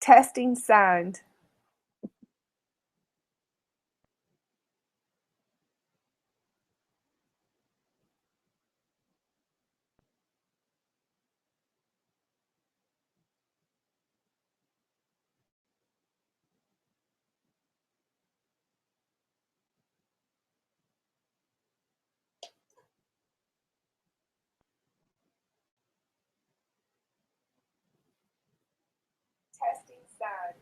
Testing sound. Testing sound.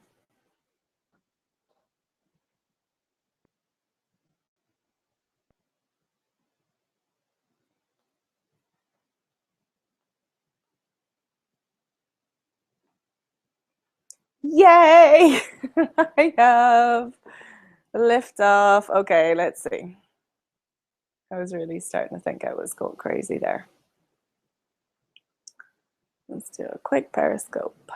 Yay! I have lift off. Okay, let's see. I was really starting to think I was going crazy there. Let's do a quick periscope.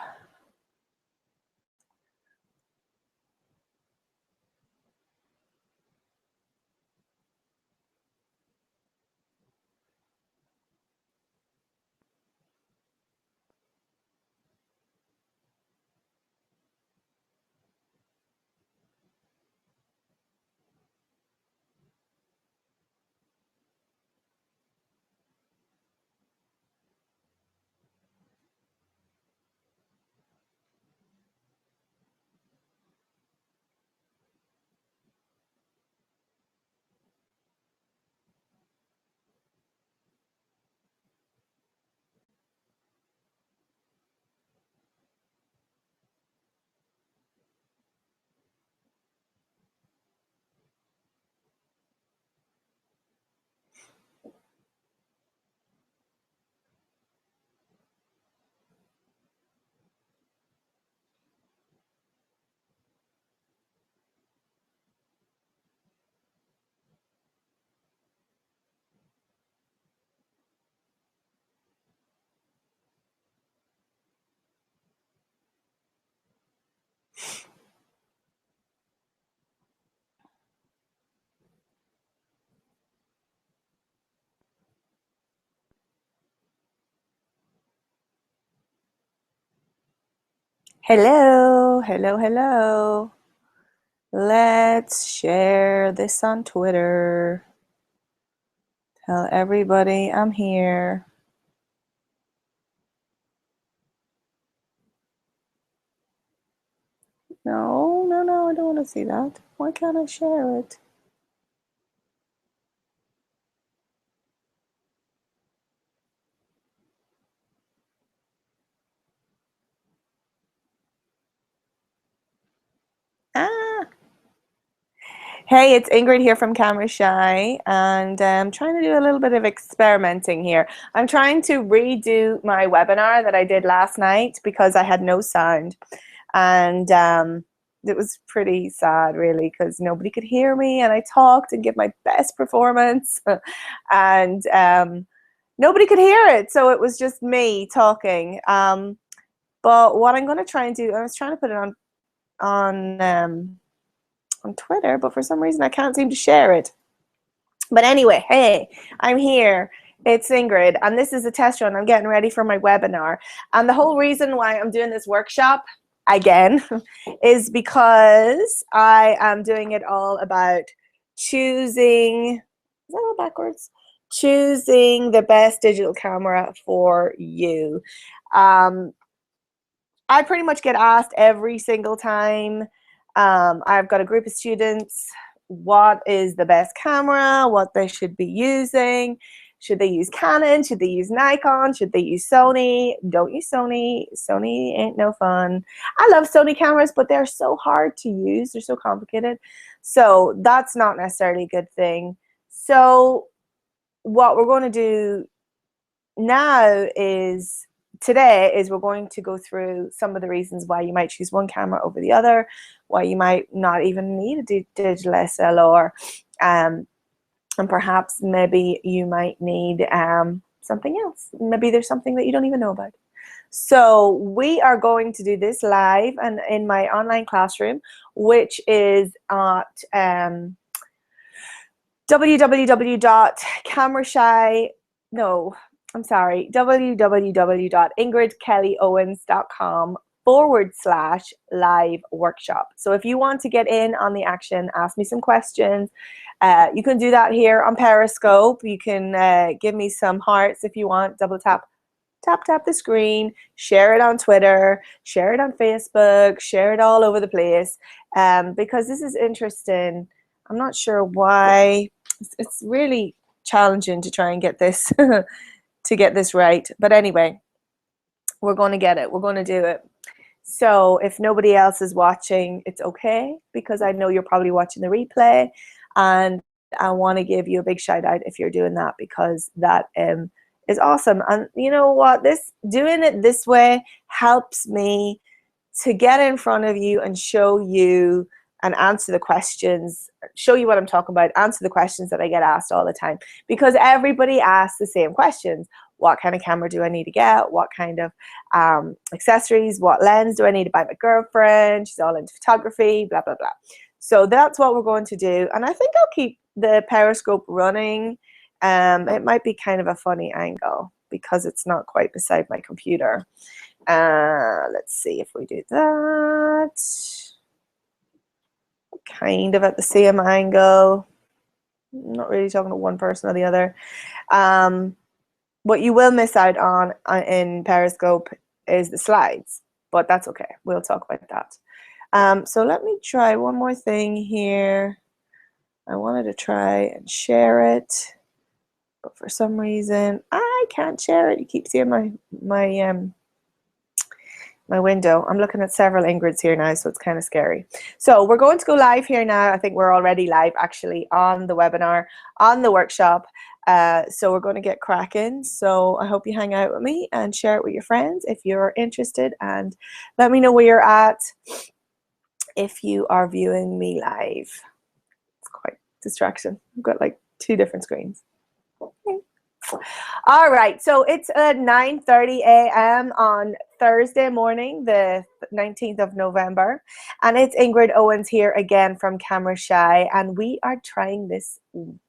Hello, hello, hello. Let's share this on Twitter. Tell everybody I'm here. No, no, no, I don't want to see that. Why can't I share it? Ah. Hey, it's Ingrid here from Camera Shy, and I'm trying to do a little bit of experimenting here. I'm trying to redo my webinar that I did last night because I had no sound, and it was pretty sad, really, because nobody could hear me, and I talked and give my best performance, and nobody could hear it, so it was just me talking. But what I'm going to try and do, I was trying to put it on Twitter, but for some reason I can't seem to share it. But anyway, hey, I'm here. It's Ingrid, and this is a test run. I'm getting ready for my webinar. And the whole reason why I'm doing this workshop again is because I am doing it all about choosing, is that all backwards? Choosing the best digital camera for you. I pretty much get asked every single time. I've got a group of students, what is the best camera, what they should be using. Should they use Canon? Should they use Nikon? Should they use Sony? Don't use Sony. Sony ain't no fun. I love Sony cameras, but they're so hard to use. They're so complicated. So that's not necessarily a good thing. So what we're going to do now is today is we're going to go through some of the reasons why you might choose one camera over the other, why you might not even need a digital SLR, and perhaps maybe you might need something else. Maybe there's something that you don't even know about. So we are going to do this live and in my online classroom, which is at www.camerashy, no, I'm sorry, www.ingridkellyowens.com /live workshop. So if you want to get in on the action, ask me some questions. You can do that here on Periscope. You can give me some hearts if you want. Double tap the screen, share it on Twitter, share it on Facebook, share it all over the place, because this is interesting. I'm not sure why. It's really challenging to try and get this to get this right. But anyway, we're going to get it. We're going to do it. So if nobody else is watching, it's okay, because I know you're probably watching the replay, and I want to give you a big shout out if you're doing that, because that is awesome. And you know what, doing it this way helps me to get in front of you and show you and answer the questions, show you what I'm talking about, answer the questions that I get asked all the time, because everybody asks the same questions. What kind of camera do I need to get? What kind of accessories? What lens do I need to buy my girlfriend? She's all into photography, blah, blah, blah. So that's what we're going to do. And I think I'll keep the Periscope running. It might be kind of a funny angle because it's not quite beside my computer. Let's see if we do that. Kind of at the same angle. I'm not really talking to one person or the other. What you will miss out on in Periscope is the slides, but that's okay. We'll talk about that. So let me try one more thing here. I wanted to try and share it, but for some reason I can't share it. You keep seeing my window. I'm looking at several Ingrids here now, so it's kind of scary. So we're going to go live here now. I think we're already live actually on the webinar, on the workshop. So we're going to get cracking. So I hope you hang out with me and share it with your friends if you're interested, and let me know where you're at if you are viewing me live. It's quite a distraction. I've got like 2 different screens. Okay. All right, so it's 9:30 a.m. on Thursday morning, the 19th of November, and it's Ingrid Owens here again from Camera Shy, and we are trying this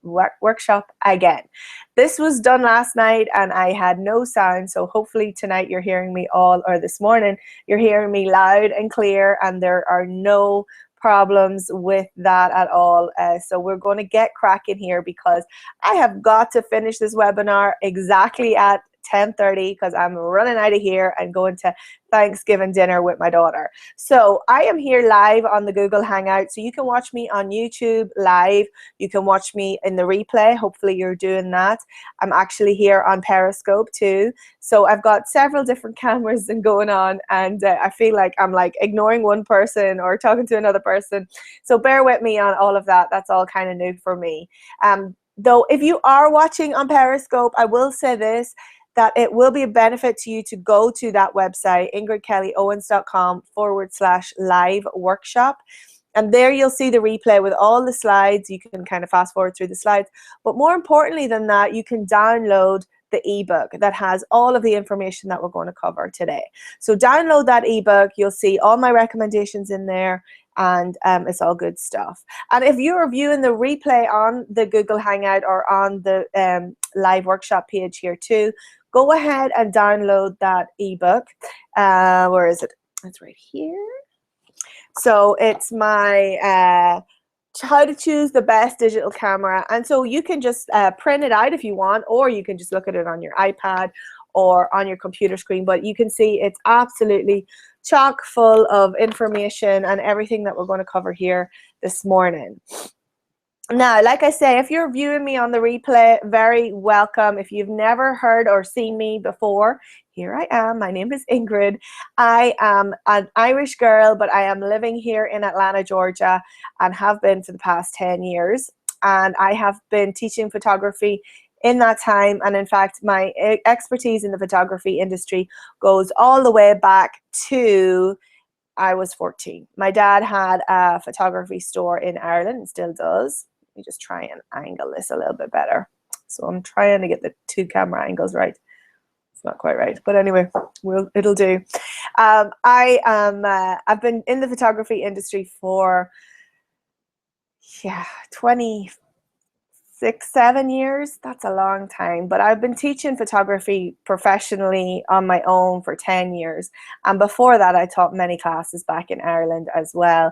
workshop again. This was done last night and I had no sound, so hopefully tonight you're hearing me or this morning you're hearing me loud and clear, and there are no problems with that at all. So we're going to get cracking here, because I have got to finish this webinar exactly at 10:30 because I'm running out of here and going to Thanksgiving dinner with my daughter. So I am here live on the Google Hangout, so you can watch me on YouTube live. You can watch me in the replay. Hopefully you're doing that. I'm actually here on Periscope too. So I've got several different cameras going on, and I feel like I'm like ignoring one person or talking to another person. So bear with me on all of that. That's all kind of new for me. Though if you are watching on Periscope, I will say this, that it will be a benefit to you to go to that website, ingridkellyowens.com/live workshop. And there you'll see the replay with all the slides. You can kind of fast forward through the slides. But more importantly than that, you can download the ebook that has all of the information that we're going to cover today. So download that ebook. You'll see all my recommendations in there, and it's all good stuff. And if you're viewing the replay on the Google Hangout or on the live workshop page here too, go ahead and download that ebook. Where is it? It's right here. So it's my how to choose the best digital camera. And so you can just print it out if you want, or you can just look at it on your iPad or on your computer screen. But you can see it's absolutely chock full of information and everything that we're going to cover here this morning. Now, like I say, if you're viewing me on the replay, very welcome. If you've never heard or seen me before, here I am. My name is Ingrid. I am an Irish girl, but I am living here in Atlanta, Georgia, and have been for the past 10 years. And I have been teaching photography in that time. And in fact, my expertise in the photography industry goes all the way back to I was 14. My dad had a photography store in Ireland and still does. Let me just try and angle this a little bit better. So I'm trying to get the 2 camera angles right. It's not quite right, but anyway, it'll do. I've been in the photography industry for 25 6, 7 years. That's a long time, but I've been teaching photography professionally on my own for 10 years. And before that, I taught many classes back in Ireland as well.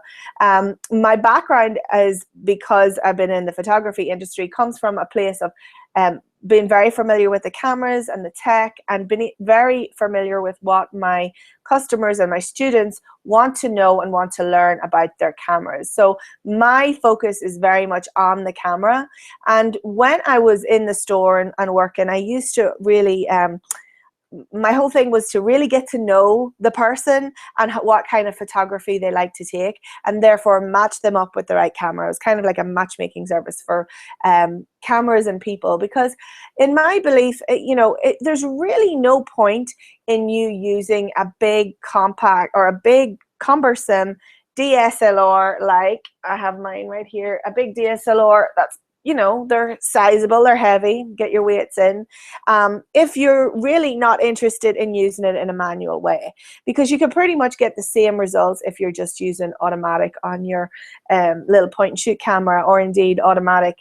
My background is, because I've been in the photography industry, comes from a place of being very familiar with the cameras and the tech, and being very familiar with what my customers and my students want to know and want to learn about their cameras. So my focus is very much on the camera. And when I was in the store and working, I used to really my whole thing was to really get to know the person and what kind of photography they like to take, and therefore match them up with the right camera. It was kind of like a matchmaking service for cameras and people, because in my belief, there's really no point in you using a big compact or a big cumbersome DSLR, like I have mine right here, a big DSLR that's, they're sizable, they're heavy, get your weights in, if you're really not interested in using it in a manual way, because you can pretty much get the same results if you're just using automatic on your little point and shoot camera, or indeed automatic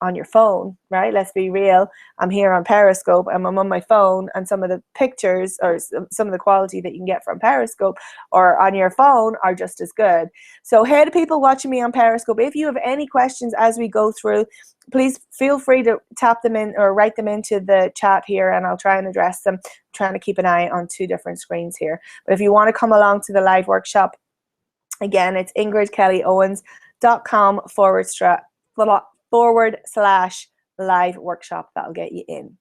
on your phone, right? Let's be real. I'm here on Periscope and I'm on my phone, and some of the pictures or some of the quality that you can get from Periscope or on your phone are just as good. So hey to people watching me on Periscope, if you have any questions as we go through, please feel free to tap them in or write them into the chat here, and I'll try and address them. I'm trying to keep an eye on 2 different screens here. But if you want to come along to the live workshop, again, it's ingridkellyowens.com/live workshop. That'll get you in.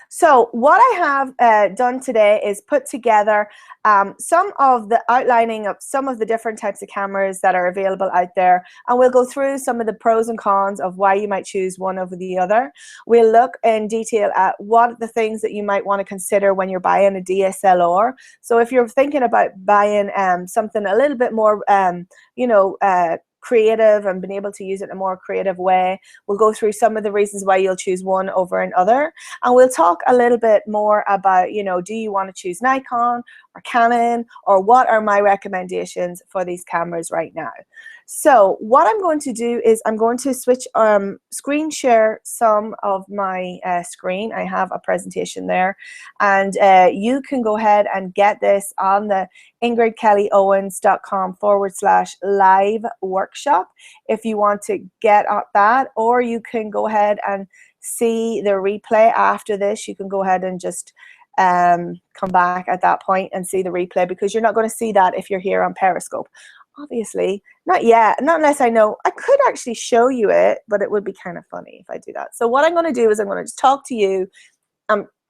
So what I have done today is put together some of the outlining of some of the different types of cameras that are available out there, and we'll go through some of the pros and cons of why you might choose one over the other. We'll look in detail at what are the things that you might want to consider when you're buying a DSLR. So if you're thinking about buying something a little bit more creative and being able to use it in a more creative way, we'll go through some of the reasons why you'll choose one over another, and we'll talk a little bit more about, do you want to choose Nikon or Canon, or what are my recommendations for these cameras right now. So what I'm going to do is I'm going to switch screen share some of my screen. I have a presentation there, and you can go ahead and get this on the ingridkellyowens.com/live workshop if you want to get at that, or you can go ahead and see the replay after this. You can go ahead and just come back at that point and see the replay, because you're not going to see that if you're here on Periscope. Obviously, not yet, not unless I know. I could actually show you it, but it would be kind of funny if I do that. So what I'm going to do is I'm going to just talk to you,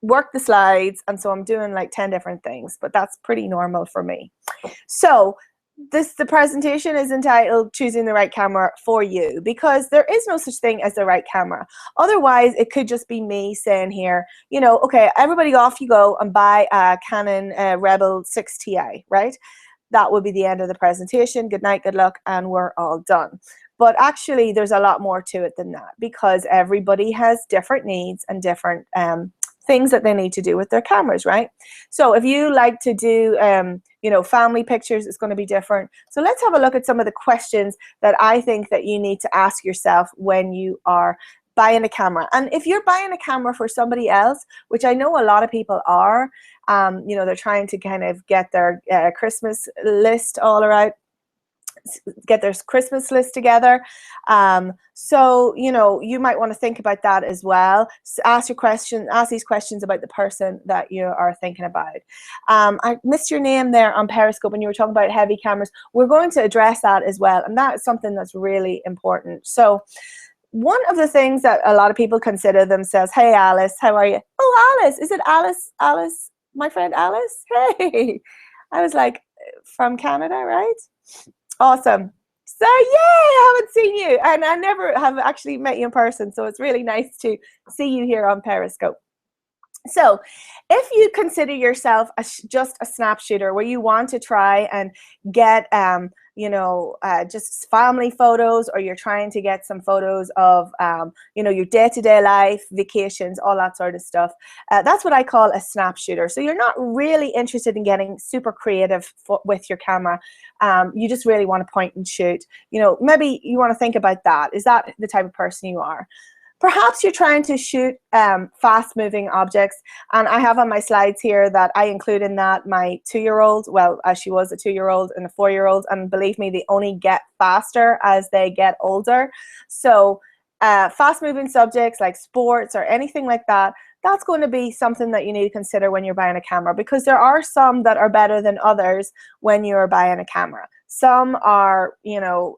work the slides, and so I'm doing like 10 different things, but that's pretty normal for me. So the presentation is entitled Choosing the Right Camera for You, because there is no such thing as the right camera. Otherwise, it could just be me saying here, okay, everybody off you go and buy a Canon Rebel 6 Ti, right? That would be the end of the presentation. Good night, good luck, and we're all done. But actually, there's a lot more to it than that, because everybody has different needs and different things that they need to do with their cameras, right? So if you like to do, family pictures, it's going to be different. So let's have a look at some of the questions that I think that you need to ask yourself when you are buying a camera. And if you're buying a camera for somebody else, which I know a lot of people are, they're trying to kind of get their Christmas list all around, get their Christmas list together. So, you might want to think about that as well. So ask these questions about the person that you are thinking about. I missed your name there on Periscope when you were talking about heavy cameras. We're going to address that as well, and that is something that's really important. So one of the things that a lot of people consider themselves, hey Alice, how are you? Oh, Alice, is it Alice? Alice, my friend Alice? Hey, I was like, from Canada, right? Awesome. So yay, I haven't seen you, and I never have actually met you in person, so it's really nice to see you here on Periscope. So if you consider yourself just a snap shooter, where you want to try and get just family photos, or you're trying to get some photos of your day-to-day life, vacations, all that sort of stuff, that's what I call a snap shooter. So you're not really interested in getting super creative with your camera. You just really want to point and shoot. Maybe you want to think about that. Is that the type of person you are? Perhaps you're trying to shoot fast-moving objects, and I have on my slides here that I include in that my 2-year-old, well, as she was a 2-year-old and a 4-year-old, and believe me, they only get faster as they get older. So fast-moving subjects like sports or anything like that, that's going to be something that you need to consider when you're buying a camera, because there are some that are better than others when you're buying a camera. Some are, you know,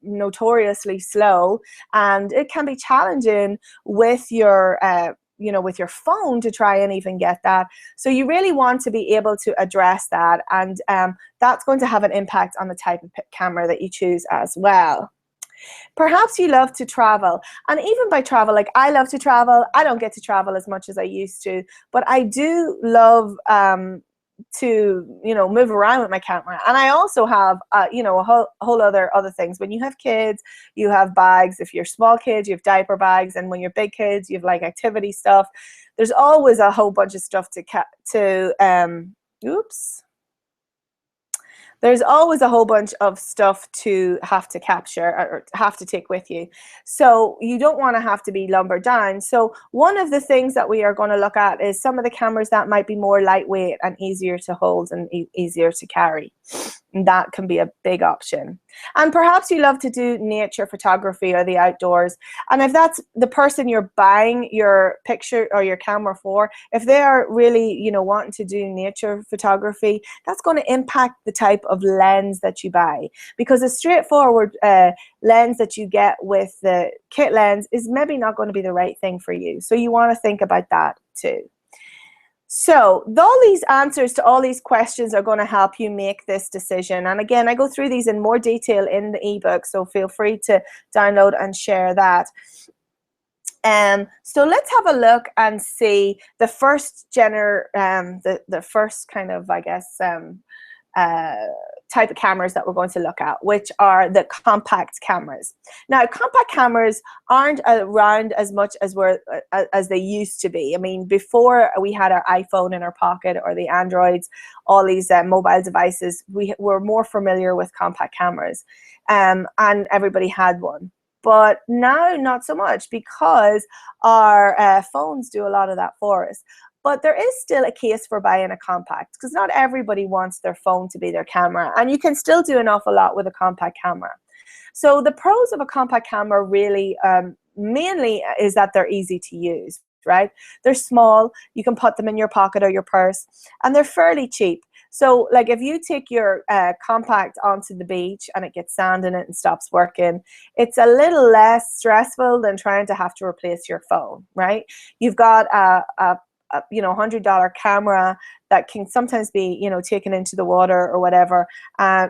notoriously slow, and it can be challenging with your you know, with your phone to try and even get that. So you really want to be able to address that, and that's going to have an impact on the type of camera that you choose as well. Perhaps you love to travel, and even by travel, like I love to travel. I don't get to travel as much as I used to, but I do love to, you know, move around with my camera. And I also have you know, a whole other things. When you have kids, you have bags. If you're small kids, you have diaper bags, and when you're big kids, you have like activity stuff. There's always a whole bunch of stuff oops. There's always a whole bunch of stuff to have to capture or have to take with you. So you don't want to have to be lumbered down. So one of the things that we are going to look at is some of the cameras that might be more lightweight and easier to hold and easier to carry. And that can be a big option. And perhaps you love to do nature photography or the outdoors. And if that's the person you're buying your picture or your camera for, if they are really, you know, wanting to do nature photography, that's going to impact the type of lens that you buy. Because a straightforward lens that you get with the kit lens is maybe not going to be the right thing for you. So you want to think about that too. So all these answers to all these questions are going to help you make this decision. And again, I go through these in more detail in the ebook, so feel free to download and share that. So let's have a look and see the first the first kind of, I guess, type of cameras that we're going to look at, which are the compact cameras. Now, compact cameras aren't around as much as they used to be. I mean, before we had our iPhone in our pocket or the Androids, all these mobile devices, we were more familiar with compact cameras, and everybody had one. But now, not so much, because our phones do a lot of that for us. But there is still a case for buying a compact, because not everybody wants their phone to be their camera, and you can still do an awful lot with a compact camera. So the pros of a compact camera really mainly is that they're easy to use, right? They're small, you can put them in your pocket or your purse, and they're fairly cheap. So like if you take your compact onto the beach and it gets sand in it and stops working, it's a little less stressful than trying to have to replace your phone, right? You've got a you know, $100 camera that can sometimes be, you know, taken into the water or whatever,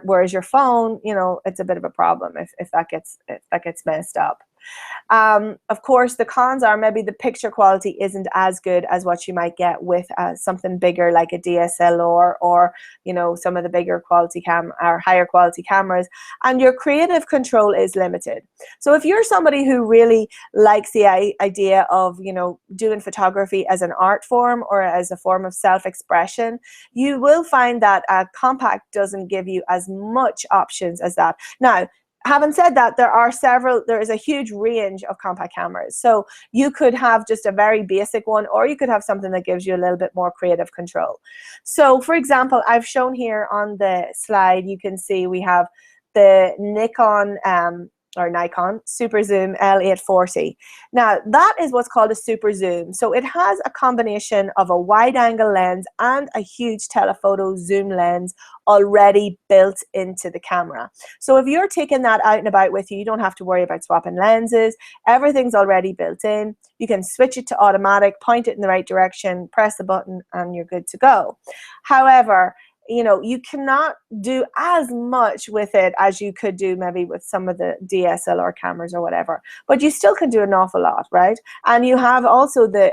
whereas your phone, you know, it's a bit of a problem if that gets messed up. Of course, the cons are maybe the picture quality isn't as good as what you might get with something bigger like a DSLR, or you know, some of the bigger quality or higher quality cameras, and your creative control is limited. So if you're somebody who really likes the idea of, you know, doing photography as an art form or as a form of self-expression, you will find that a compact doesn't give you as much options as that. Now, having said that, there is a huge range of compact cameras. So you could have just a very basic one, or you could have something that gives you a little bit more creative control. So for example, I've shown here on the slide, you can see we have the Nikon Super Zoom L840. Now that is what's called a super zoom. So it has a combination of a wide angle lens and a huge telephoto zoom lens already built into the camera. So if you're taking that out and about with you, you don't have to worry about swapping lenses. Everything's already built in. You can switch it to automatic, point it in the right direction, press the button, and you're good to go. However, you know, you cannot do as much with it as you could do maybe with some of the DSLR cameras or whatever, but you still can do an awful lot, right? And you have also the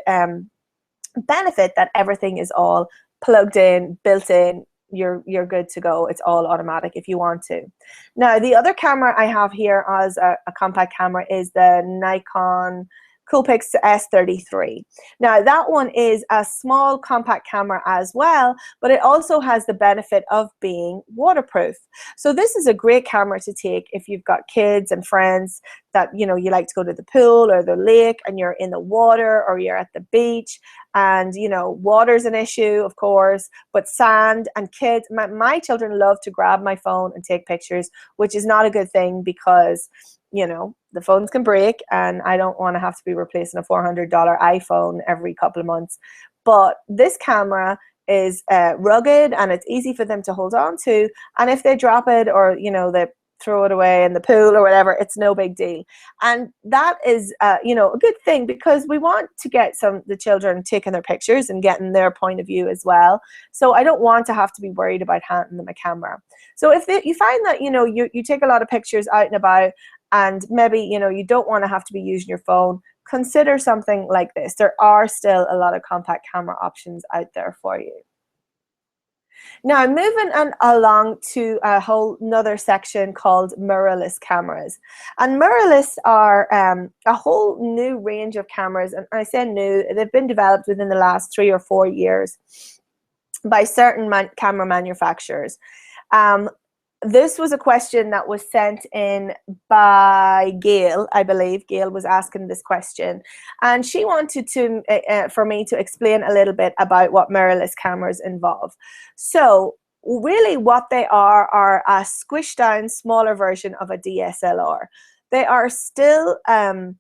benefit that everything is all plugged in, built in. You're good to go. It's all automatic if you want to. Now, the other camera I have here as a compact camera is the Nikon Coolpix S33. Now that one is a small compact camera as well, but it also has the benefit of being waterproof. So this is a great camera to take if you've got kids and friends that, you know, you like to go to the pool or the lake and you're in the water, or you're at the beach and, you know, water's an issue, of course, but sand and kids, my children love to grab my phone and take pictures, which is not a good thing because, you know, the phones can break and I don't want to have to be replacing a $400 iPhone every couple of months. But this camera is rugged and it's easy for them to hold on to. And if they drop it, or, you know, they throw it away in the pool or whatever, it's no big deal. And that is, you know, a good thing, because we want to get the children taking their pictures and getting their point of view as well. So I don't want to have to be worried about handing them a camera. So if you find that, you know, you take a lot of pictures out and about, and maybe, you know, you don't want to have to be using your phone, consider something like this. There are still a lot of compact camera options out there for you. Now, moving along to a whole nother section called mirrorless cameras. And mirrorless are a whole new range of cameras. And I say new, they've been developed within the last 3 or 4 years by certain camera manufacturers. This was a question that was sent in by Gail, I believe. Gail was asking this question, and she wanted to for me to explain a little bit about what mirrorless cameras involve. So really what they are a squished down, smaller version of a DSLR. They are still a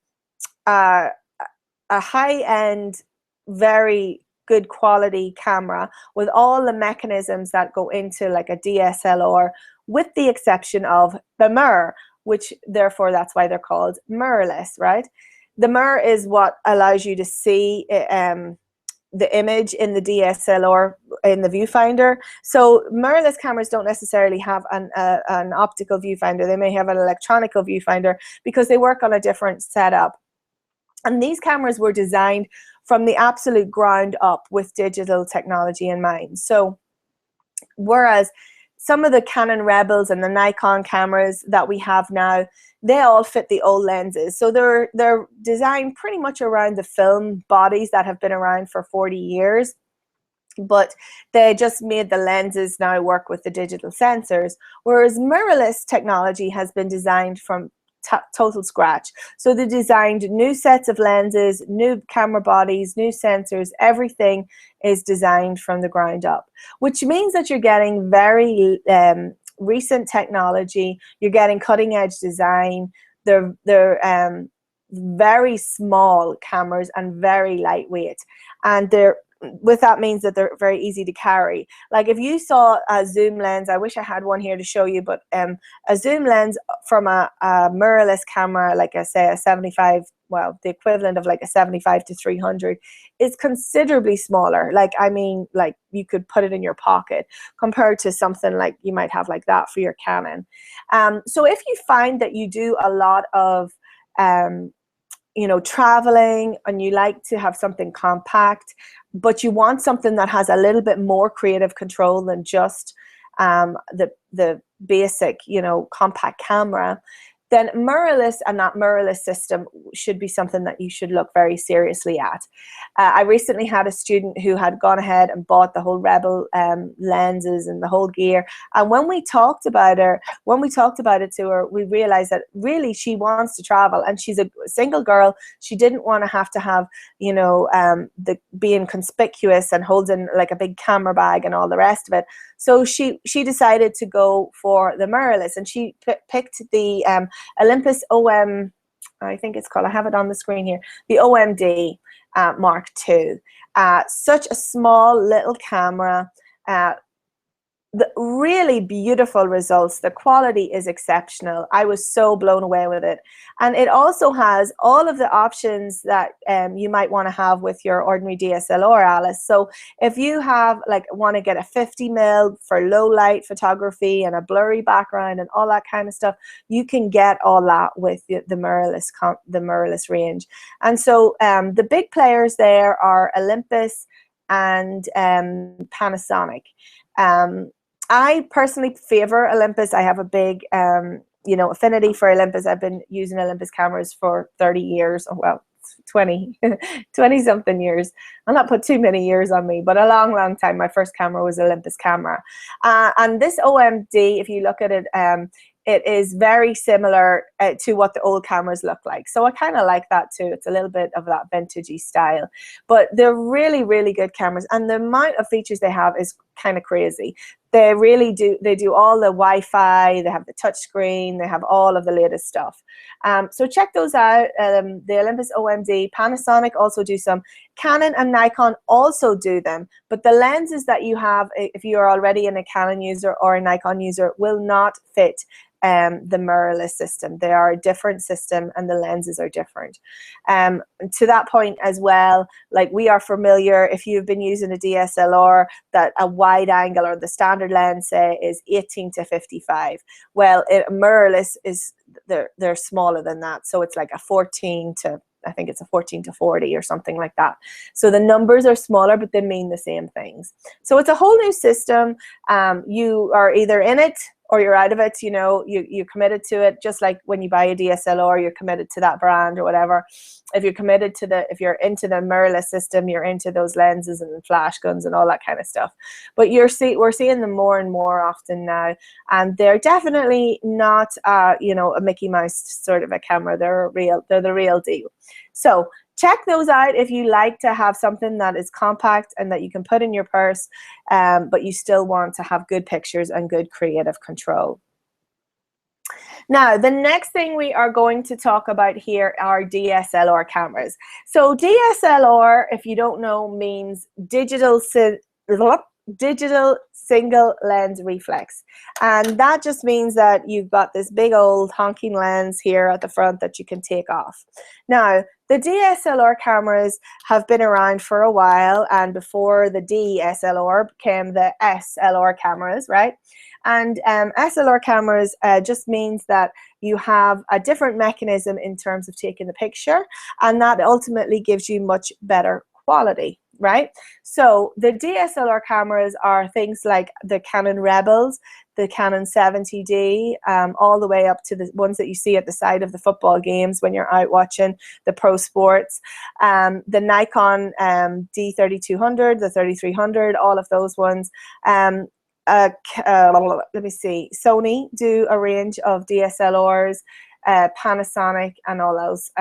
high-end, very good quality camera with all the mechanisms that go into like a DSLR, with the exception of the mirror, which therefore that's why they're called mirrorless, right? The mirror is what allows you to see the image in the DSLR in the viewfinder. So mirrorless cameras don't necessarily have an optical viewfinder. They may have an electronic viewfinder because they work on a different setup. And these cameras were designed from the absolute ground up with digital technology in mind. So whereas some of the Canon Rebels and the Nikon cameras that we have now, they all fit the old lenses. So they're designed pretty much around the film bodies that have been around for 40 years. But they just made the lenses now work with the digital sensors. Whereas mirrorless technology has been designed from total scratch. So they designed new sets of lenses, new camera bodies, new sensors. Everything is designed from the ground up, which means that you're getting very recent technology. You're getting cutting edge design. They're very small cameras and very lightweight, and that means that they're very easy to carry. Like if you saw a zoom lens, I wish I had one here to show you, but a zoom lens from a mirrorless camera, like I say a 75, well, the equivalent of like a 75 to 300, is considerably smaller. Like, I mean, like you could put it in your pocket compared to something like you might have like that for your Canon. So if you find that you do a lot of you know, traveling, and you like to have something compact, but you want something that has a little bit more creative control than just the basic, you know, compact camera, then mirrorless and that mirrorless system should be something that you should look very seriously at. I recently had a student who had gone ahead and bought the whole Rebel lenses and the whole gear. And when we talked about it to her, we realized that really she wants to travel, and she's a single girl. She didn't want to have, you know, being conspicuous and holding like a big camera bag and all the rest of it. So she decided to go for the mirrorless, and she picked the Olympus OM, I think it's called, I have it on the screen here, the OMD Mark II. Such a small little camera, the really beautiful results. The quality is exceptional. I was so blown away with it. And it also has all of the options that you might want to have with your ordinary DSLR, Alice. So if you have want to get a 50mm for low light photography and a blurry background and all that kind of stuff, you can get all that with the mirrorless range. And so the big players there are Olympus and Panasonic. I personally favor Olympus. I have a big, you know, affinity for Olympus. I've been using Olympus cameras for 30 years. Oh, well, 20, 20 something years. I'll not put too many years on me, but a long, long time. My first camera was Olympus camera. And this OMD, if you look at it, it is very similar to what the old cameras look like. So I kind of like that too. It's a little bit of that vintagey style, but they're really, really good cameras. And the amount of features they have is kind of crazy. They really do. They do all the Wi-Fi. They have the touch screen. They have all of the latest stuff. So check those out. The Olympus OMD, Panasonic also do some. Canon and Nikon also do them. But the lenses that you have, if you are already a Canon user or a Nikon user, will not fit the mirrorless system. They are a different system and the lenses are different. To that point as well, like we are familiar, if you've been using a DSLR, that a wide angle or the standard lens, say, is 18 to 55. Well, mirrorless is, they're smaller than that. So it's like a 14 to, I think it's a 14 to 40 or something like that. So the numbers are smaller, but they mean the same things. So it's a whole new system. You are either in it or you're out of it. You know, you're committed to it, just like when you buy a DSLR, you're committed to that brand or whatever. If you're committed to if you're into the mirrorless system, you're into those lenses and flash guns and all that kind of stuff. But we're seeing them more and more often now, and they're definitely not, you know, a Mickey Mouse sort of a camera. They're the real deal. So check those out if you like to have something that is compact and that you can put in your purse, but you still want to have good pictures and good creative control. Now, the next thing we are going to talk about here are DSLR cameras. So DSLR, if you don't know, means digital single lens reflex, and that just means that you've got this big old honking lens here at the front that you can take off. Now, the DSLR cameras have been around for a while, and before the DSLR came the SLR cameras, right? And SLR cameras just means that you have a different mechanism in terms of taking the picture, and that ultimately gives you much better quality, right? So the DSLR cameras are things like the Canon Rebels, the Canon 70D, all the way up to the ones that you see at the side of the football games when you're out watching the pro sports, the Nikon D3200, the 3300, all of those ones. Let me see, Sony do a range of DSLRs, Panasonic and all those,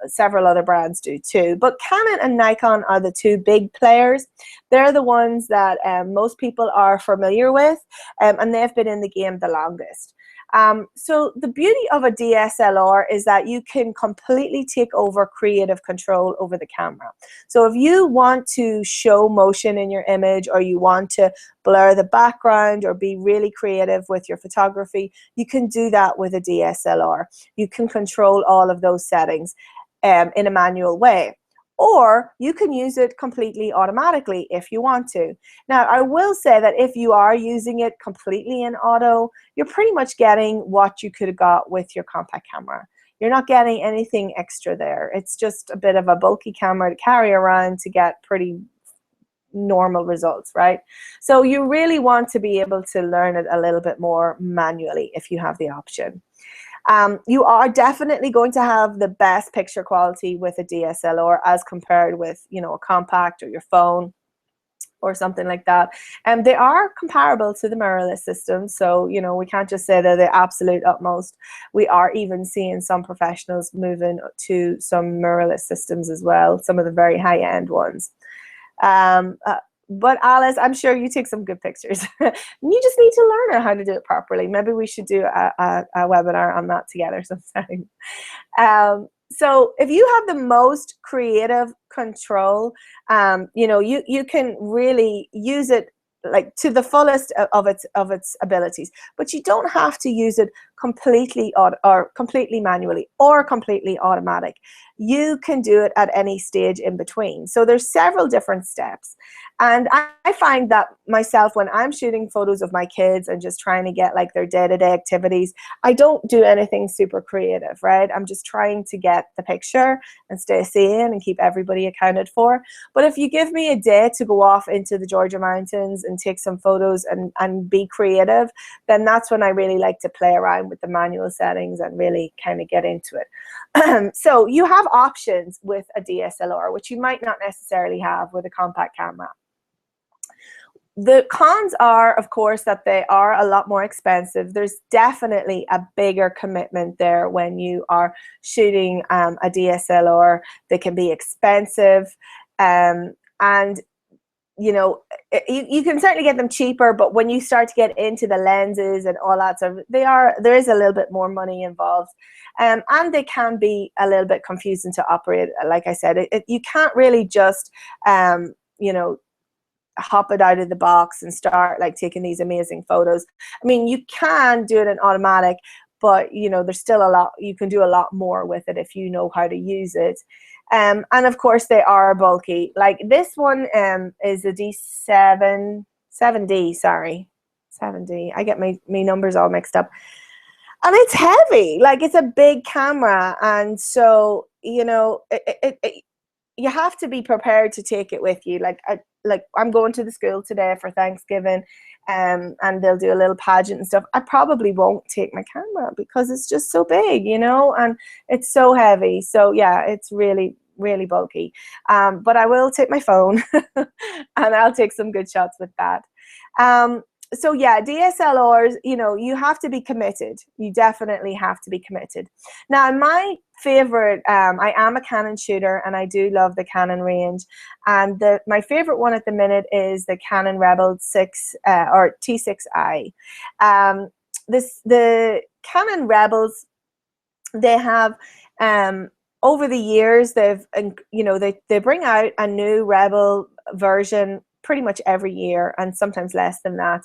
several other brands do too. But Canon and Nikon are the two big players. They're the ones that most people are familiar with, and they've been in the game the longest. So the beauty of a DSLR is that you can completely take over creative control over the camera. So if you want to show motion in your image, or you want to blur the background or be really creative with your photography, you can do that with a DSLR. You can control all of those settings in a manual way. Or you can use it completely automatically if you want to. Now, I will say that if you are using it completely in auto, you're pretty much getting what you could have got with your compact camera. You're not getting anything extra there. It's just a bit of a bulky camera to carry around to get pretty normal results, right? So you really want to be able to learn it a little bit more manually if you have the option. You are definitely going to have the best picture quality with a DSLR as compared with, you know, a compact or your phone or something like that. And they are comparable to the mirrorless system. So, you know, we can't just say they're the absolute utmost. We are even seeing some professionals moving to some mirrorless systems as well, some of the very high-end ones. But Alice, I'm sure you take some good pictures. You just need to learn how to do it properly. Maybe we should do a webinar on that together sometime. So if you have the most creative control, you know, you can really use it like to the fullest of its abilities, but you don't have to use it completely or completely manually or completely automatic. You can do it at any stage in between. So there's several different steps. And I find that myself, when I'm shooting photos of my kids and just trying to get like their day-to-day activities, I don't do anything super creative, right? I'm just trying to get the picture and stay sane and keep everybody accounted for. But if you give me a day to go off into the Georgia mountains and take some photos and be creative, then that's when I really like to play around with the manual settings and really kind of get into it. So you have options with a DSLR, which you might not necessarily have with a compact camera. The cons are, of course, that they are a lot more expensive. There's definitely a bigger commitment there when you are shooting a DSLR. They can be expensive, and you know, you can certainly get them cheaper, but when you start to get into the lenses and all that sort of, there is a little bit more money involved, and they can be a little bit confusing to operate. Like I said, you can't really just you know, hop it out of the box and start like taking these amazing photos. I mean, you can do it in automatic, but you know, there's still a lot, you can do a lot more with it if you know how to use it. And of course they are bulky. Like this one is a D7D, sorry, 7D. I get my numbers all mixed up. And it's heavy, like it's a big camera. And so, you know, you have to be prepared to take it with you. Like I'm going to the school today for Thanksgiving, and they'll do a little pageant and stuff. I probably won't take my camera because it's just so big, you know, and it's so heavy. So yeah, it's really, really bulky. But I will take my phone and I'll take some good shots with that. So yeah, DSLRs, you know, you have to be committed. You definitely have to be committed. Now, my favorite, I am a Canon shooter and I do love the Canon range. And my favorite one at the minute is the Canon Rebel 6 or T6i. The Canon Rebels, they have, over the years, they've, you know, they bring out a new Rebel version pretty much every year, and sometimes less than that.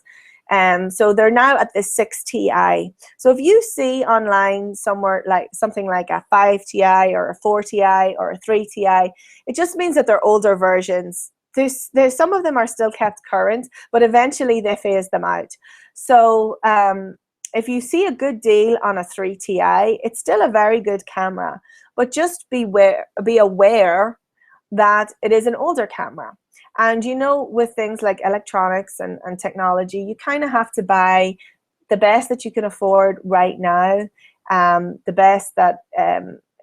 So they're now at the 6Ti. So if you see online somewhere like something like a 5Ti or a 4Ti or a 3Ti, it just means that they're older versions. There's some of them are still kept current, but eventually they phase them out. So if you see a good deal on a 3Ti, it's still a very good camera, but just be aware that it is an older camera. And you know, with things like electronics and technology, you kind of have to buy the best that you can afford right now, the best that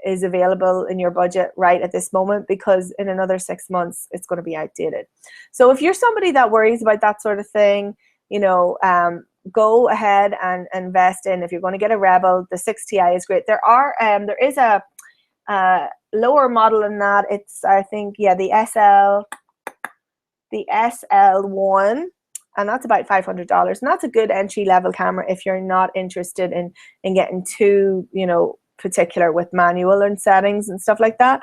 is available in your budget right at this moment, because in another 6 months, it's going to be outdated. So if you're somebody that worries about that sort of thing, you know, go ahead and invest in, if you're going to get a Rebel, the 6Ti is great. There is a lower model than that. It's, I think, yeah, the SL1, and that's about $500, and that's a good entry-level camera if you're not interested in getting too, you know, particular with manual and settings and stuff like that.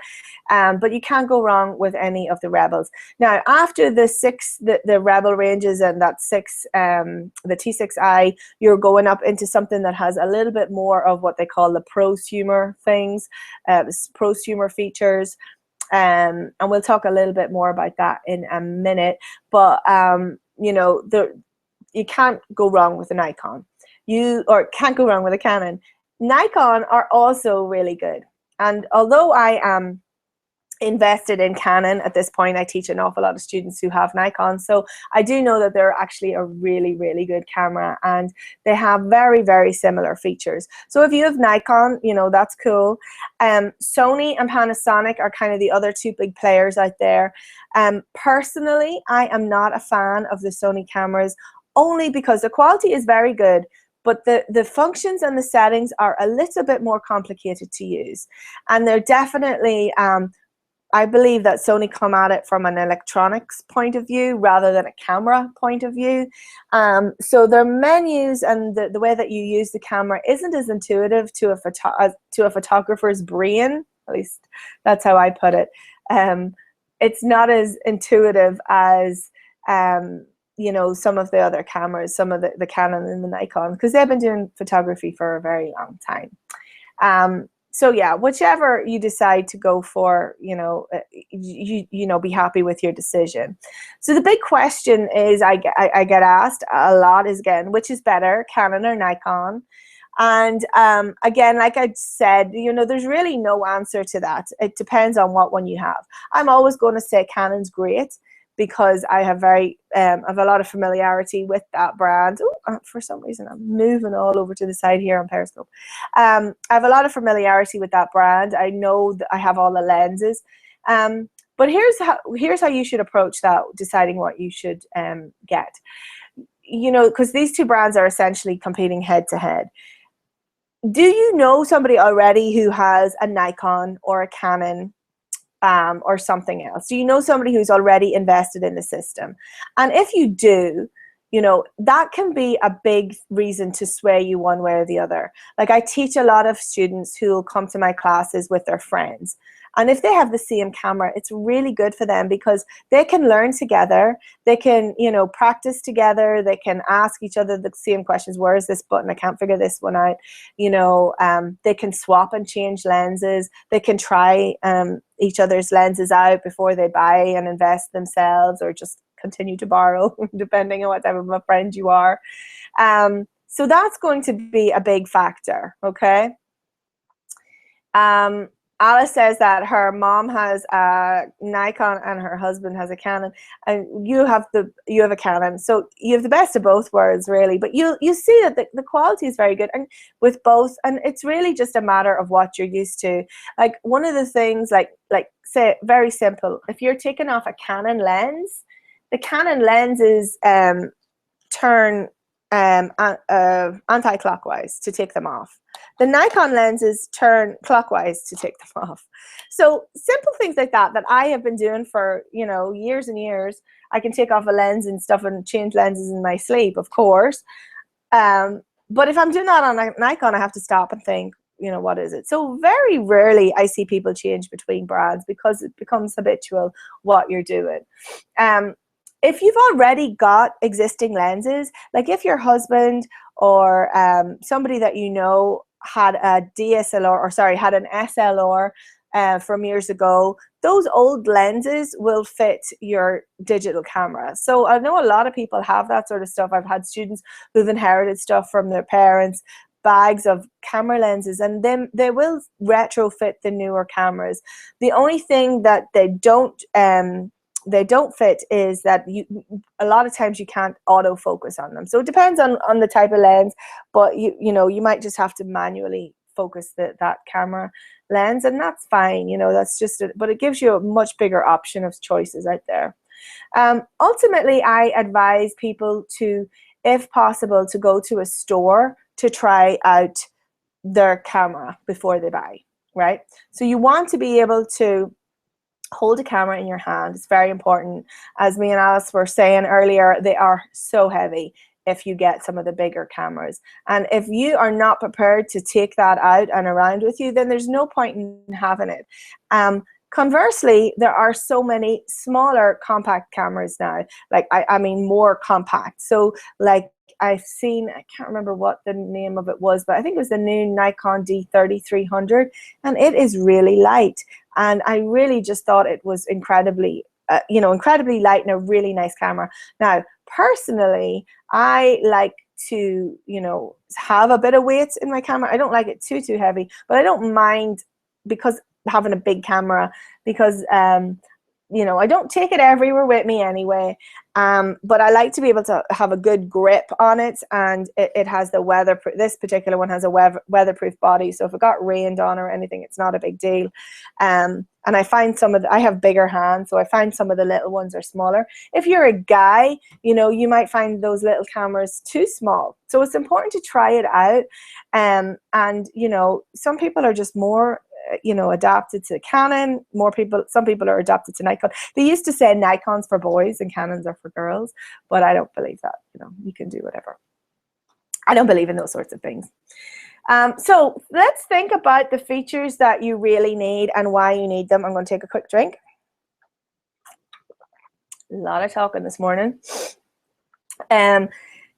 But you can't go wrong with any of the Rebels. Now, after the Rebel ranges and that the T6i, you're going up into something that has a little bit more of what they call the prosumer things, prosumer features. And we'll talk a little bit more about that in a minute. But you know, you can't go wrong with a Nikon. Or can't go wrong with a Canon. Nikon are also really good. And although I am invested in Canon at this point, I teach an awful lot of students who have Nikon, so I do know that they're actually a really, really good camera, and they have very, very similar features. So if you have Nikon, you know, that's cool. Sony and Panasonic are kind of the other two big players out there. Personally, I am not a fan of the Sony cameras, only because the quality is very good, but the functions and the settings are a little bit more complicated to use, and they're definitely I believe that Sony come at it from an electronics point of view rather than a camera point of view. So their menus and the way that you use the camera isn't as intuitive to a photographer's brain. At least that's how I put it. It's not as intuitive as you know, some of the other cameras, some of the Canon and the Nikon, because they've been doing photography for a very long time. So yeah, whichever you decide to go for, you know, you know, be happy with your decision. So the big question is, I get asked a lot is, again, which is better, Canon or Nikon? And again, like I said, you know, there's really no answer to that. It depends on what one you have. I'm always going to say Canon's great, because I have I have a lot of familiarity with that brand. Ooh, for some reason, I'm moving all over to the side here on Periscope. I have a lot of familiarity with that brand. I know that I have all the lenses. But here's how you should approach that, deciding what you should get. You know, because these two brands are essentially competing head to head. Do you know somebody already who has a Nikon or a Canon or something else? Do you know somebody who's already invested in the system? And if you do, you know, that can be a big reason to sway you one way or the other. Like, I teach a lot of students who will come to my classes with their friends. And if they have the same camera, it's really good for them because they can learn together. They can, you know, practice together. They can ask each other the same questions. Where is this button? I can't figure this one out. You know, they can swap and change lenses. They can try each other's lenses out before they buy and invest themselves, or just continue to borrow, depending on what type of a friend you are. So that's going to be a big factor, okay? Alice says that her mom has a Nikon and her husband has a Canon, and you have a Canon, so you have the best of both worlds, really. But you see that the quality is very good, and with both, and it's really just a matter of what you're used to. Like, one of the things, like say, very simple, if you're taking off a Canon lens, the Canon lenses turn anti-clockwise to take them off. The Nikon lenses turn clockwise to take them off. So simple things like that I have been doing for, you know, years and years. I can take off a lens and stuff and change lenses in my sleep, of course. But if I'm doing that on a Nikon, I have to stop and think, you know, what is it? So very rarely I see people change between brands because it becomes habitual what you're doing. If you've already got existing lenses, like if your husband or somebody that you know had a DSLR, or sorry, had an SLR from years ago, those old lenses will fit your digital camera. So I know a lot of people have that sort of stuff. I've had students who've inherited stuff from their parents, bags of camera lenses, and then they will retrofit the newer cameras. The only thing that they don't fit is that a lot of times you can't autofocus on them. So it depends on the type of lens, but you know, you might just have to manually focus that camera lens, and that's fine. You know, that's just it, but it gives you a much bigger option of choices out there. Ultimately, I advise people to, if possible, to go to a store to try out their camera before they buy, right? So you want to be able to hold a camera in your hand. It's very important. As me and Alice were saying earlier, they are so heavy if you get some of the bigger cameras. And if you are not prepared to take that out and around with you, then there's no point in having it. Conversely, there are so many smaller compact cameras now, like I mean more compact. So like I've seen, I can't remember what the name of it was, but I think it was the new Nikon D3300, and it is really light. And I really just thought it was incredibly, incredibly light and a really nice camera. Now, personally, I like to, you know, have a bit of weight in my camera. I don't like it too heavy, but I don't mind because having a big camera, because you know, I don't take it everywhere with me anyway, but I like to be able to have a good grip on it, and it has the weatherproof. This particular one has a weatherproof body, so if it got rained on or anything, it's not a big deal. And I find I have bigger hands, so I find some of the little ones are smaller. If you're a guy, you know, you might find those little cameras too small. So it's important to try it out. And you know, some people are just more, you know, adapted to Canon. Some people are adapted to Nikon. They used to say Nikon's for boys and Canons are for girls, but I don't believe that. You know, you can do whatever. I don't believe in those sorts of things. So let's think about the features that you really need and why you need them. I'm going to take a quick drink. A lot of talking this morning.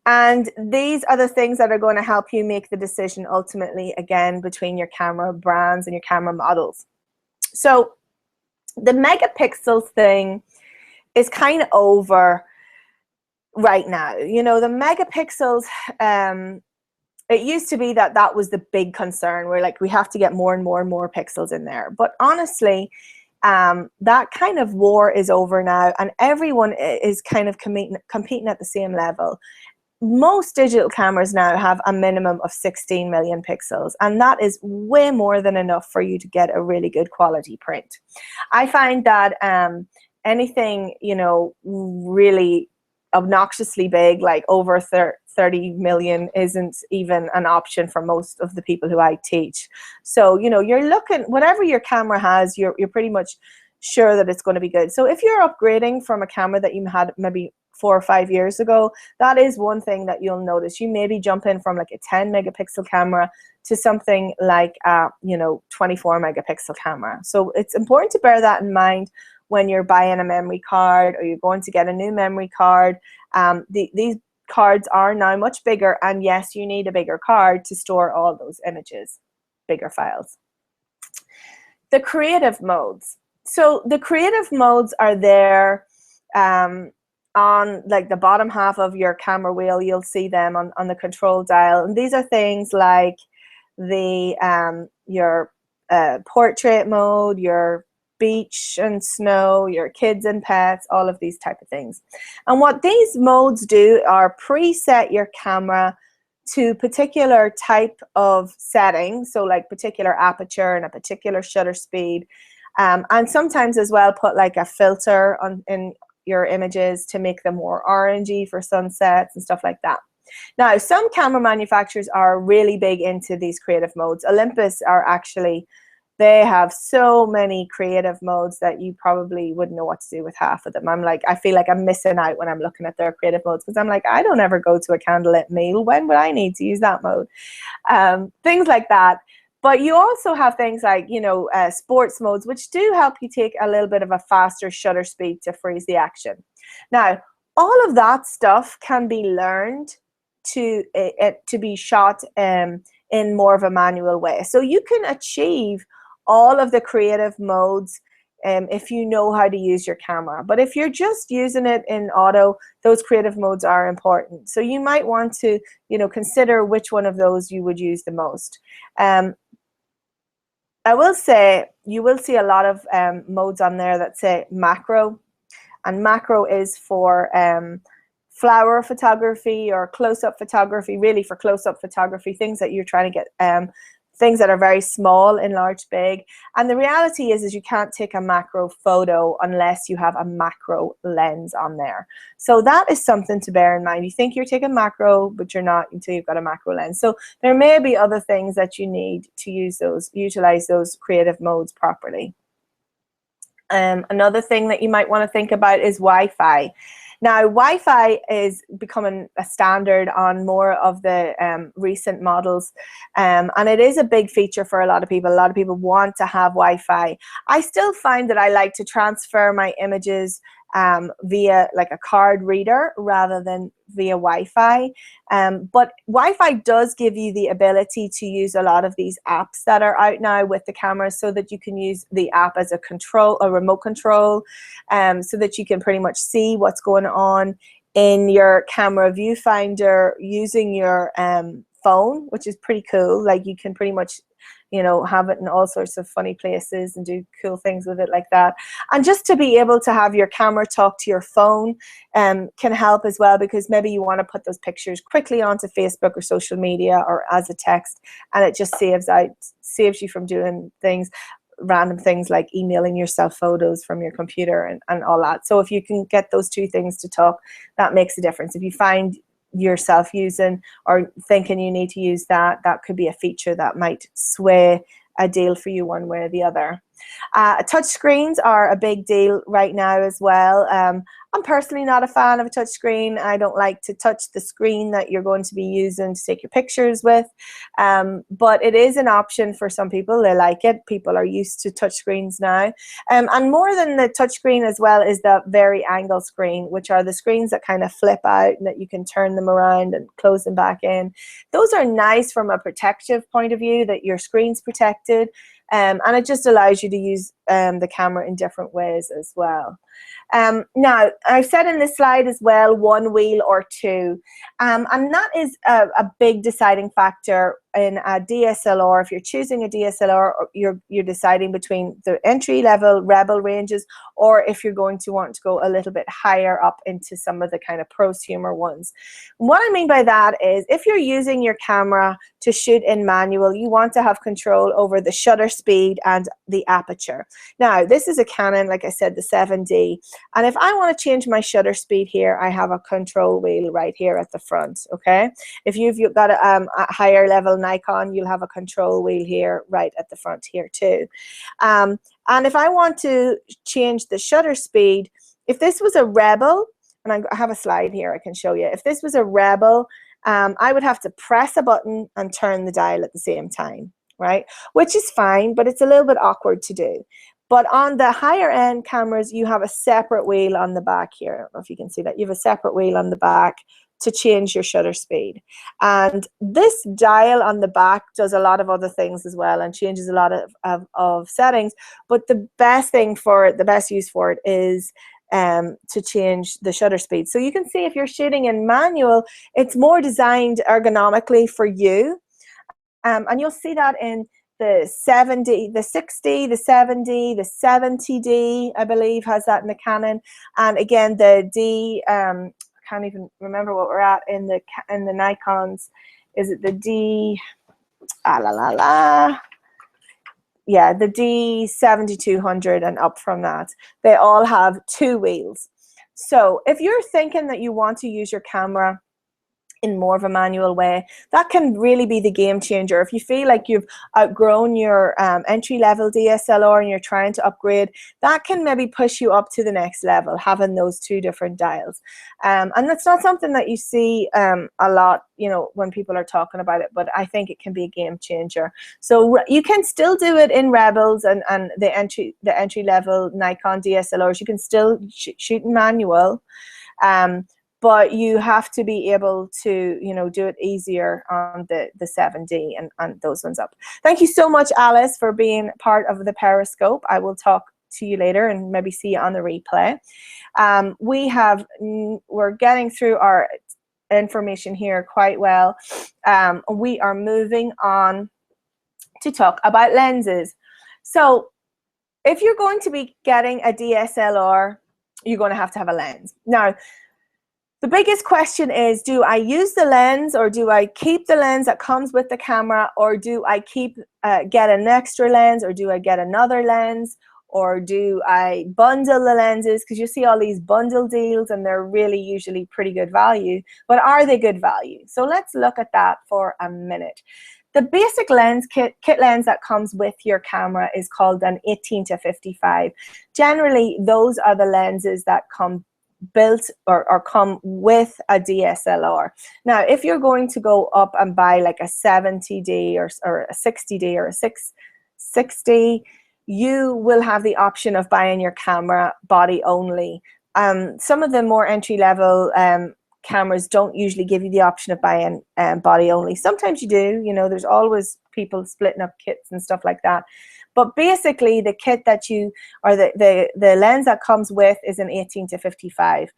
And these are the things that are going to help you make the decision ultimately, again, between your camera brands and your camera models. So the megapixels thing is kind of over right now. You know, the megapixels, it used to be that was the big concern. We're like, we have to get more and more and more pixels in there. But honestly, that kind of war is over now, and everyone is kind of competing at the same level. Most digital cameras now have a minimum of 16 million pixels, and that is way more than enough for you to get a really good quality print. I find that anything, you know, really obnoxiously big, like over 30 million, isn't even an option for most of the people who I teach. So, you know, you're looking, whatever your camera has, you're pretty much sure that it's going to be good. So if you're upgrading from a camera that you had maybe 4 or 5 years ago, that is one thing that you'll notice. You maybe jump in from like a 10 megapixel camera to something like a, you know, 24 megapixel camera. So it's important to bear that in mind when you're buying a memory card or you're going to get a new memory card. These cards are now much bigger, and yes, you need a bigger card to store all those images, bigger files. The creative modes. So the creative modes are there on like the bottom half of your camera wheel. You'll see them on the control dial, and these are things like the your portrait mode, your beach and snow, your kids and pets, all of these type of things. And what these modes do are preset your camera to particular type of setting, so like particular aperture and a particular shutter speed, and sometimes as well put like a filter on in your images to make them more orangey for sunsets and stuff like that. Now, some camera manufacturers are really big into these creative modes. Olympus are actually, they have so many creative modes that you probably wouldn't know what to do with half of them. I'm like, I feel like I'm missing out when I'm looking at their creative modes, because I'm like, I don't ever go to a candlelit meal. When would I need to use that mode? Things like that. But you also have things like, you know, sports modes, which do help you take a little bit of a faster shutter speed to freeze the action. Now, all of that stuff can be learned to be shot in more of a manual way. So you can achieve all of the creative modes if you know how to use your camera. But if you're just using it in auto, those creative modes are important. So you might want to, you know, consider which one of those you would use the most. I will say you will see a lot of modes on there that say macro, and macro is for flower photography or close-up photography, really for close-up photography, things that you're trying to get, things that are very small, enlarged, big. And the reality is you can't take a macro photo unless you have a macro lens on there. So that is something to bear in mind. You think you're taking macro, but you're not until you've got a macro lens. So there may be other things that you need to utilize those creative modes properly. Another thing that you might want to think about is Wi-Fi. Now, Wi-Fi is becoming a standard on more of the recent models, and it is a big feature for a lot of people. A lot of people want to have Wi-Fi. I still find that I like to transfer my images via like a card reader rather than via Wi-Fi. But Wi-Fi does give you the ability to use a lot of these apps that are out now with the cameras, so that you can use the app as a remote control, so that you can pretty much see what's going on in your camera viewfinder using your phone, which is pretty cool. Like you can pretty much, you know, have it in all sorts of funny places and do cool things with it like that. And just to be able to have your camera talk to your phone can help as well, because maybe you want to put those pictures quickly onto Facebook or social media or as a text, and it just saves you from doing random things like emailing yourself photos from your computer and all that. So if you can get those two things to talk, that makes a difference. If you find yourself using or thinking you need to use that could be a feature that might sway a deal for you one way or the other. Touch screens are a big deal right now as well. I'm personally not a fan of a touch screen. I don't like to touch the screen that you're going to be using to take your pictures with, but it is an option for some people. They like it. People are used to touch screens now, and more than the touch screen as well is the vari-angle screen, which are the screens that kind of flip out and that you can turn them around and close them back in. Those are nice from a protective point of view, that your screen's protected, and it just allows you to use the camera in different ways as well. Now, I've said in this slide as well, one wheel or two. And that is a big deciding factor in a DSLR. If you're choosing a DSLR, you're deciding between the entry-level Rebel ranges, or if you're going to want to go a little bit higher up into some of the kind of prosumer ones. What I mean by that is, if you're using your camera to shoot in manual, you want to have control over the shutter speed and the aperture. Now, this is a Canon, like I said, the 7D. And if I want to change my shutter speed here, I have a control wheel right here at the front, okay? If you've got a higher level Nikon, you'll have a control wheel here right at the front here too. And if I want to change the shutter speed, if this was a Rebel, and I have a slide here I can show you. If this was a Rebel, I would have to press a button and turn the dial at the same time, right? Which is fine, but it's a little bit awkward to do. But on the higher end cameras, you have a separate wheel on the back here. I don't know if you can see that. You have a separate wheel on the back to change your shutter speed. And this dial on the back does a lot of other things as well and changes a lot of settings. But the best thing for it, the best use for it is to change the shutter speed. So you can see if you're shooting in manual, it's more designed ergonomically for you. And you'll see that in the 70, the 60, the 70, the 70D, I believe, has that in the Canon. And again, the D, I can't even remember what we're at in the Nikons. Is it the D, yeah, the D7200 and up from that. They all have two wheels. So if you're thinking that you want to use your camera in more of a manual way, that can really be the game changer. If you feel like you've outgrown your entry-level DSLR and you're trying to upgrade, that can maybe push you up to the next level, having those two different dials. And that's not something that you see a lot, you know, when people are talking about it, but I think it can be a game changer. So you can still do it in Rebels and the entry-level Nikon DSLRs. You can still shoot in manual. But you have to be able to, you know, do it easier on the 7D and those ones up. Thank you so much, Alice, for being part of the Periscope. I will talk to you later and maybe see you on the replay. We're getting through our information here quite well. We are moving on to talk about lenses. So if you're going to be getting a DSLR, you're going to have a lens. Now, the biggest question is, do I use the lens, or do I keep the lens that comes with the camera, or do I get an extra lens, or do I get another lens, or do I bundle the lenses? Because you see all these bundle deals and they're really usually pretty good value, but are they good value? So let's look at that for a minute. The basic lens kit lens that comes with your camera is called an 18-55. Generally, those are the lenses that come built or come with a DSLR. Now, if you're going to go up and buy like a 70D or a 60D or a 660, you will have the option of buying your camera body only. Some of the more entry-level cameras don't usually give you the option of buying body only. Sometimes you do, you know, there's always people splitting up kits and stuff like that. But basically, the kit that the lens that comes with is an 18-55.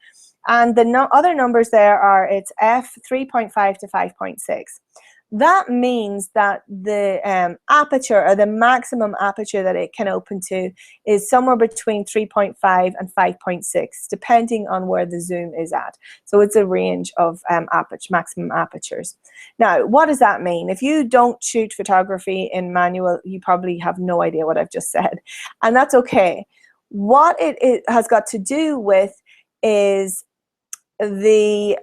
And the other numbers there are, it's f3.5 to 5.6. That means that the aperture, or the maximum aperture that it can open to, is somewhere between 3.5 and 5.6, depending on where the zoom is at. So it's a range of maximum apertures. Now, what does that mean? If you don't shoot photography in manual, you probably have no idea what I've just said, and that's okay. What it has got to do with is the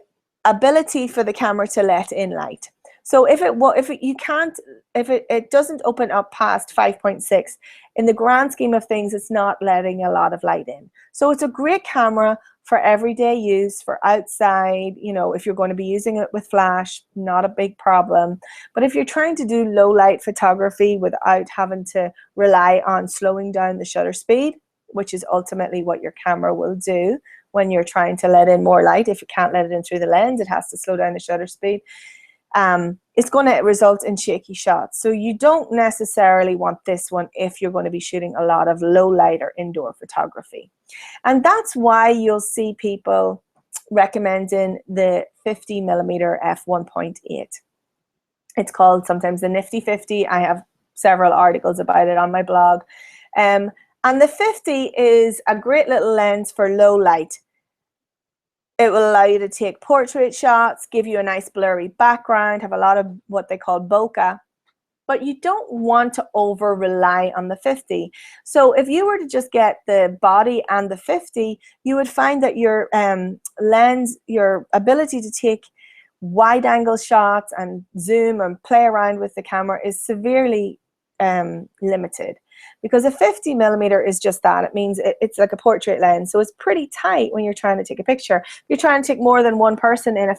ability for the camera to let in light. So if it doesn't open up past 5.6, in the grand scheme of things, it's not letting a lot of light in. So it's a great camera for everyday use, for outside, you know, if you're going to be using it with flash, not a big problem. But if you're trying to do low light photography without having to rely on slowing down the shutter speed, which is ultimately what your camera will do when you're trying to let in more light. If you can't let it in through the lens, it has to slow down the shutter speed. it's going to result in shaky shots. So you don't necessarily want this one if you're going to be shooting a lot of low light or indoor photography. And that's why you'll see people recommending the 50mm f1.8. It's called sometimes the Nifty 50. I have several articles about it on my blog. And the 50 is a great little lens for low light. It will allow you to take portrait shots, give you a nice blurry background, have a lot of what they call bokeh, but you don't want to over rely on the 50. So if you were to just get the body and the 50, you would find that your lens, your ability to take wide angle shots and zoom and play around with the camera is severely limited, because a 50mm is just that. It means it's like a portrait lens, so it's pretty tight when you're trying to take a picture. If you're trying to take more than one person in a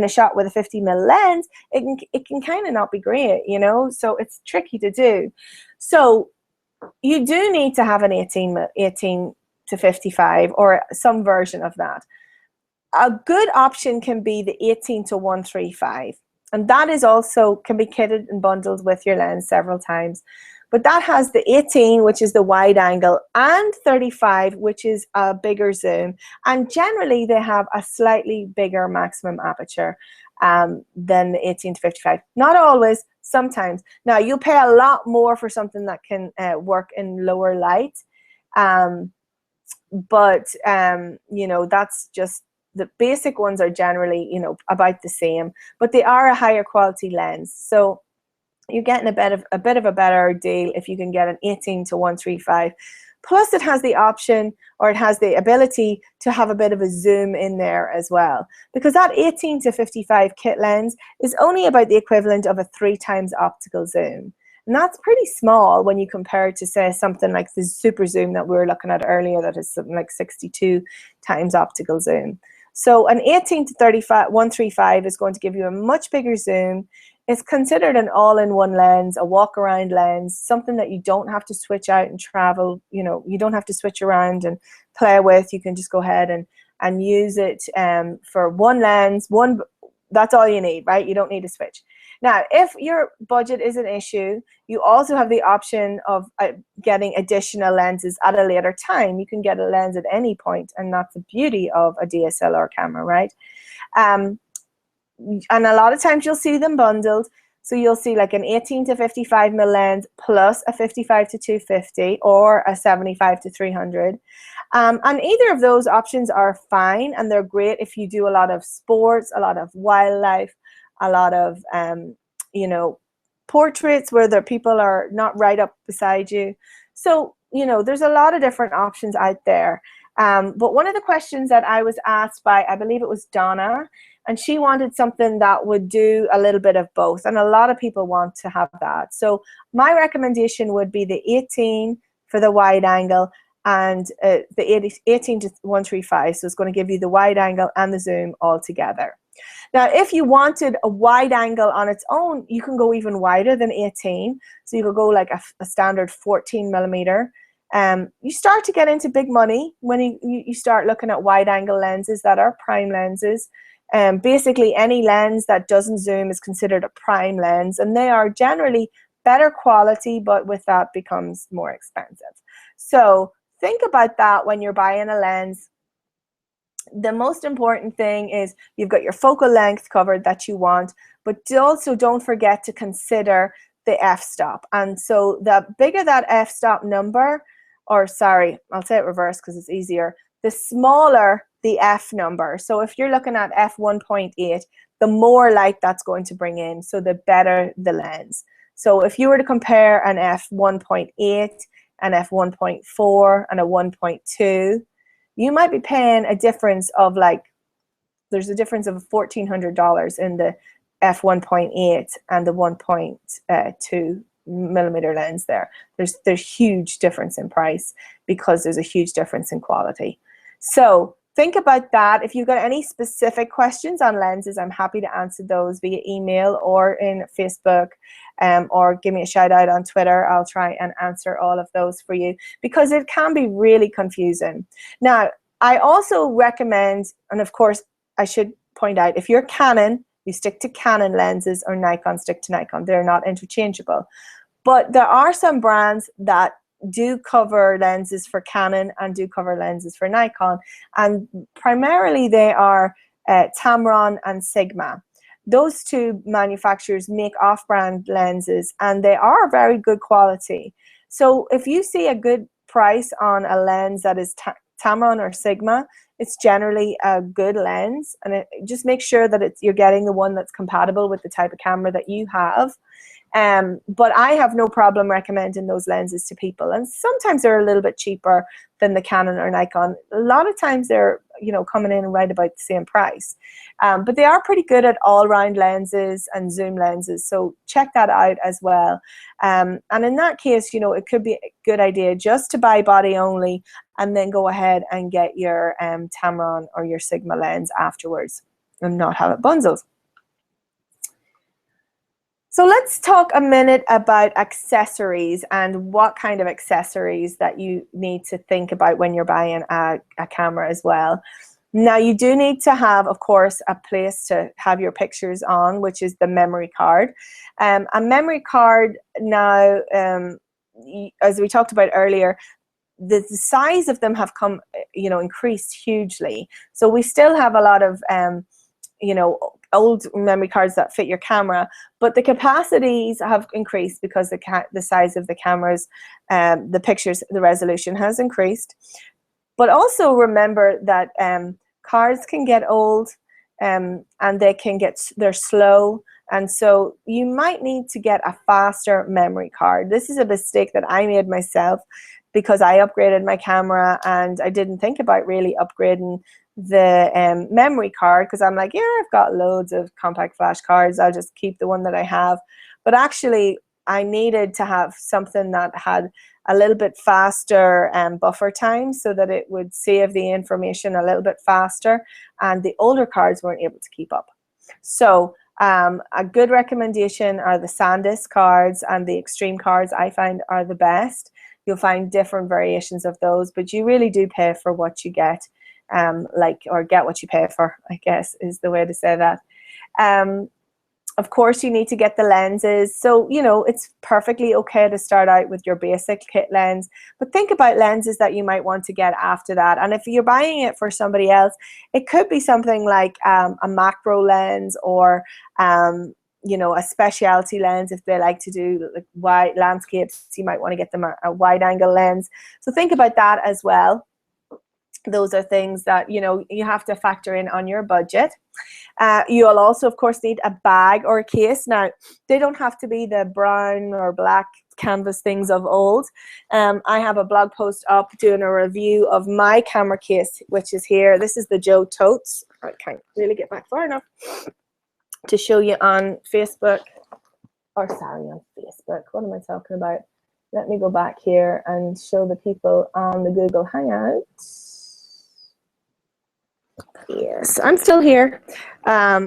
shot with a 50mm lens, it can kind of not be great, you know, so it's tricky to do. So you do need to have an 18 to 55 or some version of that. A good option can be the 18 to 135. And that is also can be kitted and bundled with your lens several times. But that has the 18, which is the wide angle, and 35, which is a bigger zoom. And generally, they have a slightly bigger maximum aperture than the 18 to 55. Not always, sometimes. Now, you'll pay a lot more for something that can work in lower light. You know, that's just, the basic ones are generally, you know, about the same, but they are a higher quality lens. So you're getting a bit of a better deal if you can get an 18 to 135. Plus it has the option, or it has the ability to have a bit of a zoom in there as well, because that 18 to 55 kit lens is only about the equivalent of a 3x optical zoom. And that's pretty small when you compare it to, say, something like the super zoom that we were looking at earlier, that is something like 62x optical zoom. So an 18 to 135 is going to give you a much bigger zoom. It's considered an all-in-one lens, a walk-around lens, something that you don't have to switch out and travel. You know, you don't have to switch around and play with. You can just go ahead and use it for one lens. That's all you need, right? You don't need to switch. Now, if your budget is an issue, you also have the option of getting additional lenses at a later time. You can get a lens at any point, and that's the beauty of a DSLR camera, right? And a lot of times you'll see them bundled. So you'll see like an 18 to 55mm lens plus a 55 to 250 or a 75 to 300. And either of those options are fine, and they're great if you do a lot of sports, a lot of wildlife, a lot of, you know, portraits where the people are not right up beside you. So, you know, there's a lot of different options out there. But one of the questions that I was asked by, I believe it was Donna, and she wanted something that would do a little bit of both. And a lot of people want to have that. So my recommendation would be the 18 for the wide angle and the 18 to 135. So it's going to give you the wide angle and the zoom all together. Now, if you wanted a wide angle on its own, you can go even wider than 18. So you could go like a standard 14mm. You start to get into big money when you start looking at wide angle lenses that are prime lenses. Basically, any lens that doesn't zoom is considered a prime lens, and they are generally better quality, but with that becomes more expensive. So think about that when you're buying a lens. The most important thing is you've got your focal length covered that you want, but also don't forget to consider the f-stop. And so the bigger that f-stop number, or sorry, I'll say it reverse because it's easier, the smaller the f number. So if you're looking at f1.8, the more light that's going to bring in, so the better the lens. So if you were to compare an f1.8, an f1.4, and a 1.2, you might be paying a difference of like, there's a difference of $1,400 in the f1.8 and the 1.2mm lens there. There's huge difference in price because there's a huge difference in quality. So think about that. If you've got any specific questions on lenses, I'm happy to answer those via email or in Facebook, or give me a shout out on Twitter. I'll try and answer all of those for you because it can be really confusing. Now, I also recommend, and of course, I should point out, if you're Canon, You stick to Canon lenses, or Nikon, stick to Nikon. They're not interchangeable. But there are some brands that do cover lenses for Canon and do cover lenses for Nikon. And primarily they are Tamron and Sigma. Those two manufacturers make off-brand lenses, and they are very good quality. So if you see a good price on a lens that is Tamron or Sigma, it's generally a good lens, and just make sure that you're getting the one that's compatible with the type of camera that you have. But I have no problem recommending those lenses to people, and sometimes they're a little bit cheaper than the Canon or Nikon. A lot of times they're, you know, coming in right about the same price, but they are pretty good at all-round lenses and zoom lenses, so check that out as well. And in that case, you know, it could be a good idea just to buy body only and then go ahead and get your Tamron or your Sigma lens afterwards and not have it bundled. So let's talk a minute about accessories and what kind of accessories that you need to think about when you're buying a camera as well. Now, you do need to have, of course, a place to have your pictures on, which is the memory card. A memory card now, as we talked about earlier, the size of them have come, you know, increased hugely. So we still have a lot of, you know, old memory cards that fit your camera, but the capacities have increased because the size of the cameras, the pictures, the resolution has increased. But also remember that cards can get old, and they're slow, and so you might need to get a faster memory card. This is a mistake that I made myself because I upgraded my camera and I didn't think about really upgrading the memory card, because I'm like, yeah, I've got loads of compact flash cards, I'll just keep the one that I have. But actually I needed to have something that had a little bit faster buffer time so that it would save the information a little bit faster, and the older cards weren't able to keep up. So a good recommendation are the SanDisk cards and the Extreme cards. I find are the best. You'll find different variations of those, but you really do pay for what you get. Or get what you pay for, I guess is the way to say that. Of course, you need to get the lenses. So, you know, it's perfectly okay to start out with your basic kit lens, but think about lenses that you might want to get after that. And if you're buying it for somebody else, it could be something like a macro lens, or you know, a specialty lens. If they like to do like wide landscapes, you might want to get them a wide angle lens. So think about that as well. Those are things that, you know, you have to factor in on your budget. You'll also, of course, need a bag or a case. Now, they don't have to be the brown or black canvas things of old. I have a blog post up doing a review of my camera case, which is here. This is the Joe Totes. I can't really get back far enough to show you on Facebook. Or sorry, on Facebook. What am I talking about? Let me go back here and show the people on the Google Hangout. Yes, I'm still here.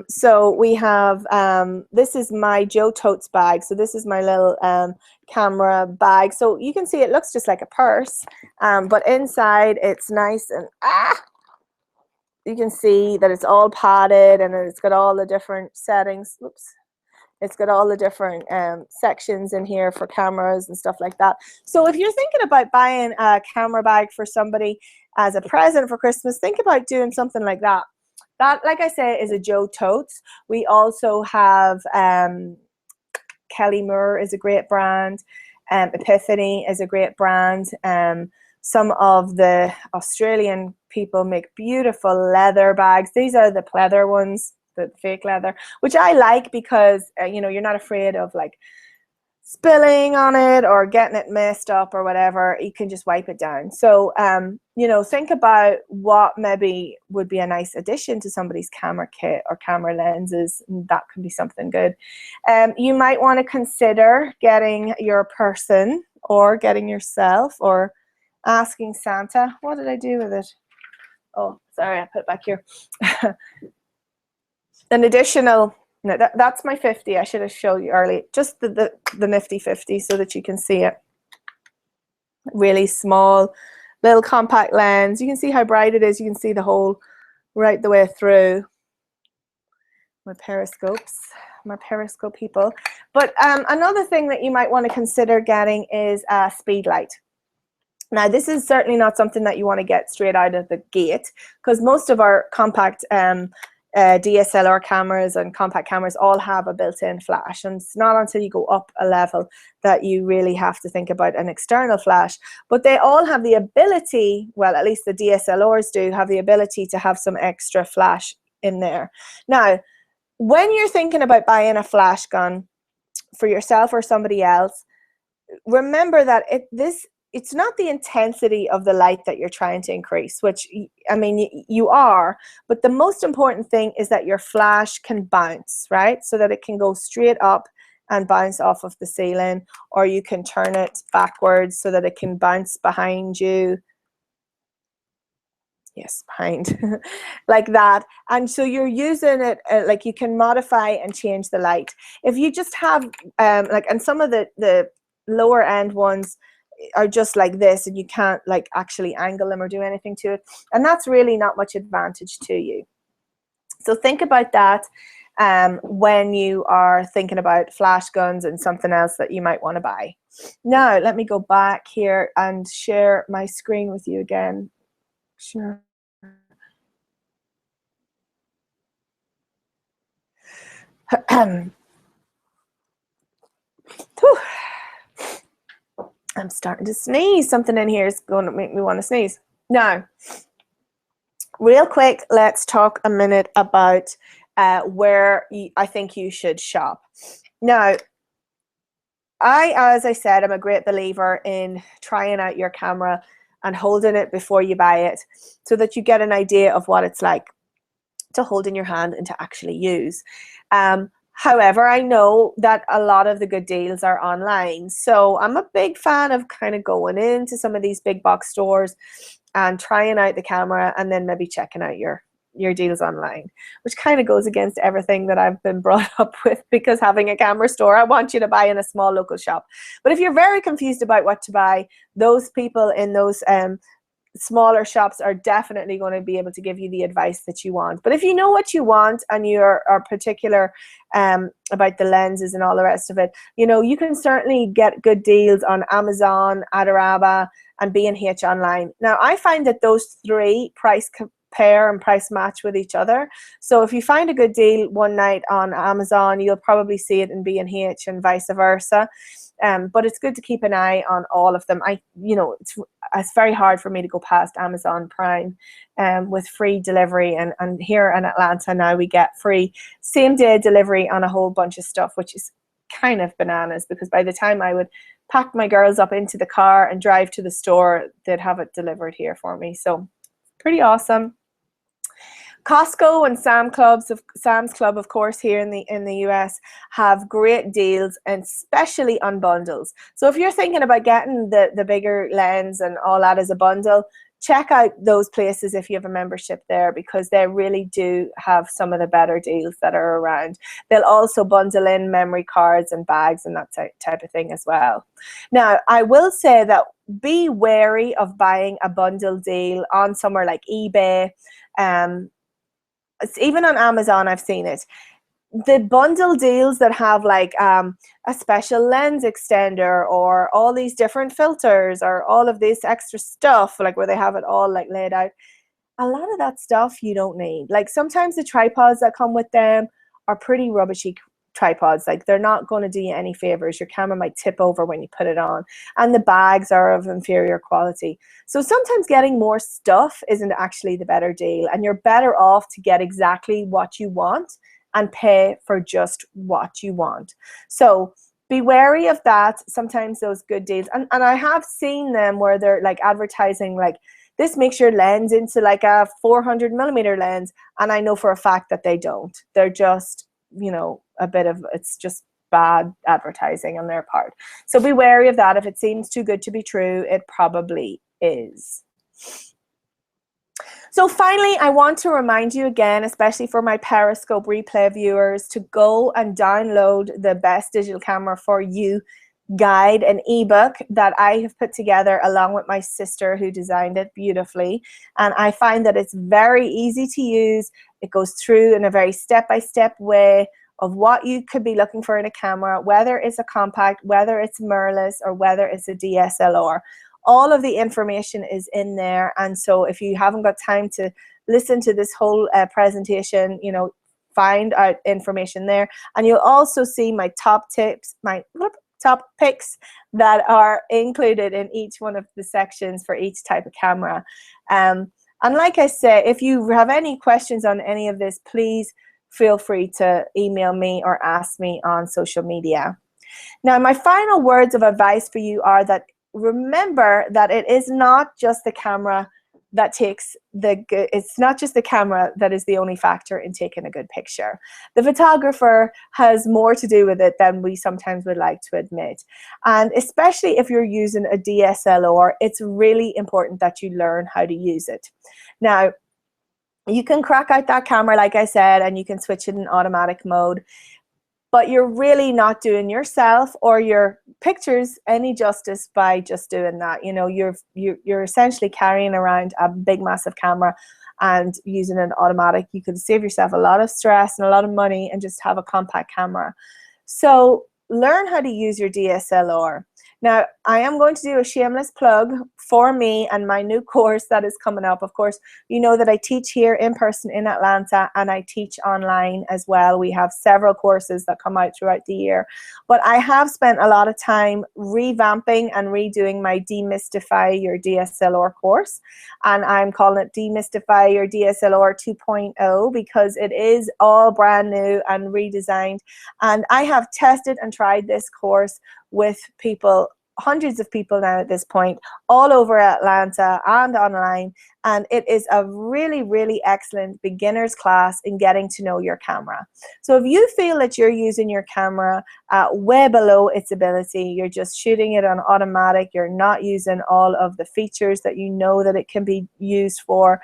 So we have, this is my Joe Totes bag. So this is my little camera bag. So you can see it looks just like a purse, but inside it's nice and you can see that it's all padded, and it's got all the different settings. Oops. It's got all the different sections in here for cameras and stuff like that. So if you're thinking about buying a camera bag for somebody as a present for Christmas, think about doing something like that. That, like I say, is a Joe Totes. We also have Kelly Moore is a great brand. Epiphany is a great brand. Some of the Australian people make beautiful leather bags. These are the pleather ones, the fake leather, which I like because you know, you're not afraid of like spilling on it or getting it messed up or whatever. You can just wipe it down. So you know, think about what maybe would be a nice addition to somebody's camera kit or camera lenses. That can be something good. You might want to consider getting your person, or getting yourself, or asking Santa. What did I do with it? Oh, sorry, I put it back here. An additional, no, that's my 50. I should have showed you earlier. Just the nifty 50 so that you can see it. Really small, little compact lens. You can see how bright it is. You can see the hole right the way through. my periscopes, my periscope people. But another thing that you might want to consider getting is a speed light. Now, this is certainly not something that you want to get straight out of the gate, because most of our compact DSLR cameras and compact cameras all have a built-in flash, and it's not until you go up a level that you really have to think about an external flash. But they all have the ability, well, at least the DSLRs do have the ability to have some extra flash in there. Now, when you're thinking about buying a flash gun for yourself or somebody else, remember that it's not the intensity of the light that you're trying to increase, which, I mean, you are, but the most important thing is that your flash can bounce, right? So that it can go straight up and bounce off of the ceiling, or you can turn it backwards so that it can bounce behind you. Yes, behind, like that. And so you're using it, like you can modify and change the light. If you just have, and some of the lower end ones are just like this, and you can't like actually angle them or do anything to it, and that's really not much advantage to you. So think about that when you are thinking about flash guns and something else that you might want to buy. Now let me go back here and share my screen with you again. Sure. I'm starting to sneeze. Something in here is going to make me want to sneeze. Now, real quick, let's talk a minute about where I think you should shop. Now, as I said, I'm a great believer in trying out your camera and holding it before you buy it, so that you get an idea of what it's like to hold in your hand and to actually use. However, I know that a lot of the good deals are online, so I'm a big fan of kind of going into some of these big box stores and trying out the camera, and then maybe checking out your deals online, which kind of goes against everything that I've been brought up with, because having a camera store, I want you to buy in a small local shop. But if you're very confused about what to buy, those people in those smaller shops are definitely going to be able to give you the advice that you want. But if you know what you want and you are particular about the lenses and all the rest of it, you know, you can certainly get good deals on Amazon, Adoraba, and B&H online. Now, I find that those three price compare and price match with each other. So if you find a good deal one night on Amazon, you'll probably see it in B&H and vice versa. But it's good to keep an eye on all of them. It's very hard for me to go past Amazon Prime with free delivery, and here in Atlanta now we get free same-day delivery on a whole bunch of stuff, which is kind of bananas, because by the time I would pack my girls up into the car and drive to the store, they'd have it delivered here for me. So pretty awesome. Costco and Sam's Club, of course, here in the US, have great deals, and especially on bundles. So if you're thinking about getting the bigger lens and all that as a bundle, check out those places if you have a membership there, because they really do have some of the better deals that are around. They'll also bundle in memory cards and bags and that type of thing as well. Now, I will say that be wary of buying a bundle deal on somewhere like eBay. Even on Amazon, I've seen it. The bundle deals that have like a special lens extender, or all these different filters, or all of this extra stuff, like where they have it all like laid out, a lot of that stuff you don't need. Like sometimes the tripods that come with them are pretty rubbishy tripods. Like they're not going to do you any favors. Your camera might tip over when you put it on, and the bags are of inferior quality. So sometimes getting more stuff isn't actually the better deal, and you're better off to get exactly what you want and pay for just what you want. So be wary of that. Sometimes those good deals, and I have seen them where they're like advertising like, this makes your lens into like a 400mm lens, and I know for a fact that they don't. They're just, you know, it's just bad advertising on their part. So be wary of that. If it seems too good to be true, it probably is. So finally, I want to remind you again, especially for my Periscope replay viewers, to go and download the Best Digital Camera for You guide, an ebook that I have put together along with my sister who designed it beautifully. And I find that it's very easy to use. It goes through in a very step-by-step way of what you could be looking for in a camera, whether it's a compact, whether it's mirrorless, or whether it's a DSLR. All of the information is in there. And so if you haven't got time to listen to this whole presentation, you know, find out information there. And you'll also see my top tips, my top picks that are included in each one of the sections for each type of camera. And like I said, if you have any questions on any of this, please feel free to email me or ask me on social media. Now, my final words of advice for you are that remember that it is not just the camera that takes the good, it's not just the camera that is the only factor in taking a good picture. The photographer has more to do with it than we sometimes would like to admit. And especially if you're using a DSLR, it's really important that you learn how to use it. Now, you can crack out that camera, like I said, and you can switch it in automatic mode. But you're really not doing yourself or your pictures any justice by just doing that. You know, you're essentially carrying around a big, massive camera and using an automatic. You could save yourself a lot of stress and a lot of money and just have a compact camera. So learn how to use your DSLR. Now, I am going to do a shameless plug for me and my new course that is coming up. Of course, you know that I teach here in person in Atlanta and I teach online as well. We have several courses that come out throughout the year. But I have spent a lot of time revamping and redoing my Demystify Your DSLR course. And I'm calling it Demystify Your DSLR 2.0 because it is all brand new and redesigned. And I have tested and tried this course with people, hundreds of people now at this point, all over Atlanta and online, and it is a really, really excellent beginner's class in getting to know your camera. So if you feel that you're using your camera way below its ability, you're just shooting it on automatic, you're not using all of the features that you know that it can be used for,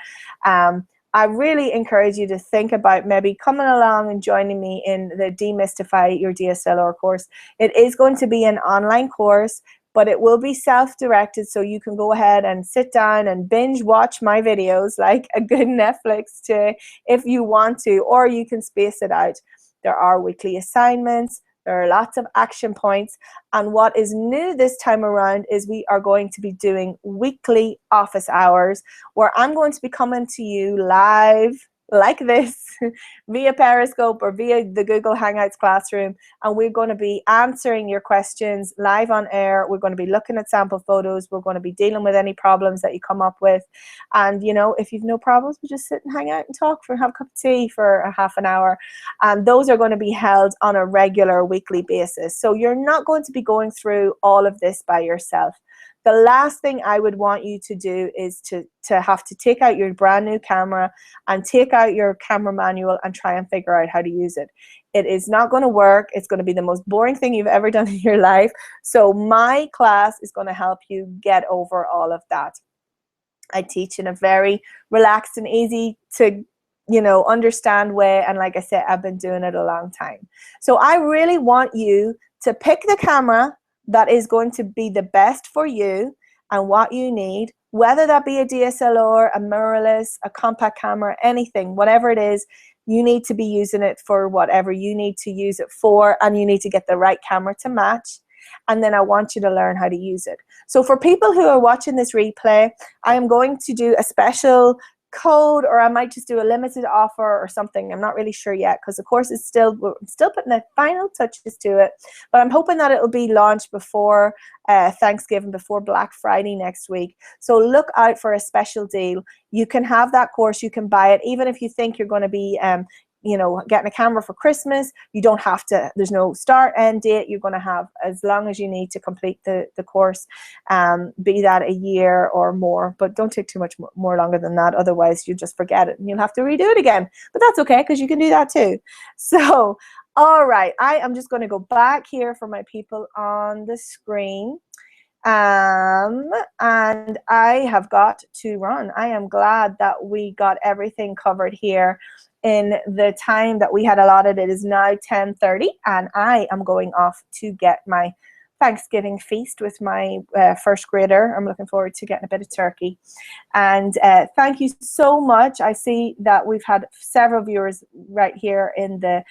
I really encourage you to think about maybe coming along and joining me in the Demystify Your DSLR course. It is going to be an online course, but it will be self-directed, so you can go ahead and sit down and binge watch my videos like a good Netflix if you want to, or you can space it out. There are weekly assignments. There are lots of action points, and what is new this time around is we are going to be doing weekly office hours where I'm going to be coming to you live like this via Periscope or via the Google Hangouts classroom, and we're going to be answering your questions live on air. We're going to be looking at sample photos. We're going to be dealing with any problems that you come up with, and you know, if you've no problems, we just sit and hang out and talk and have a cup of tea for a half an hour. And those are going to be held on a regular weekly basis, so you're not going to be going through all of this by yourself. The last thing I would want you to do is to have to take out your brand new camera and take out your camera manual and try and figure out how to use it. It is not going to work. It's going to be the most boring thing you've ever done in your life. So my class is going to help you get over all of that. I teach in a very relaxed and easy to understand way, and like I said, I've been doing it a long time. So I really want you to pick the camera that is going to be the best for you and what you need, whether that be a DSLR, a mirrorless, a compact camera, anything, whatever it is, you need to be using it for whatever you need to use it for, and you need to get the right camera to match. And then I want you to learn how to use it. So for people who are watching this replay, I am going to do a special code, or I might just do a limited offer or something. I'm not really sure yet, because of course it's still putting the final touches to it, but I'm hoping that it'll be launched before Thanksgiving, before Black Friday next week. So look out for a special deal. You can have that course, you can buy it, even if you think you're going to be getting a camera for Christmas. You don't have to, there's no start end date. You're going to have as long as you need to complete the course, be that a year or more, but don't take too much more longer than that, otherwise you just forget it and you'll have to redo it again. But that's okay, because you can do that too. So all right, I am just going to go back here for my people on the screen. And I have got to run. I am glad that we got everything covered here in the time that we had allotted. It is now 10:30, and I am going off to get my Thanksgiving feast with my first grader. I'm looking forward to getting a bit of turkey. And thank you so much. I see that we've had several viewers right here in the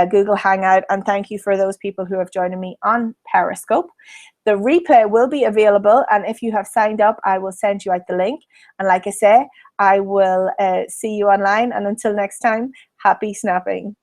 Google Hangout, and thank you for those people who have joined me on Periscope. The replay will be available, and if you have signed up, I will send you out the link. And like I say, I will see you online, and until next time, happy snapping.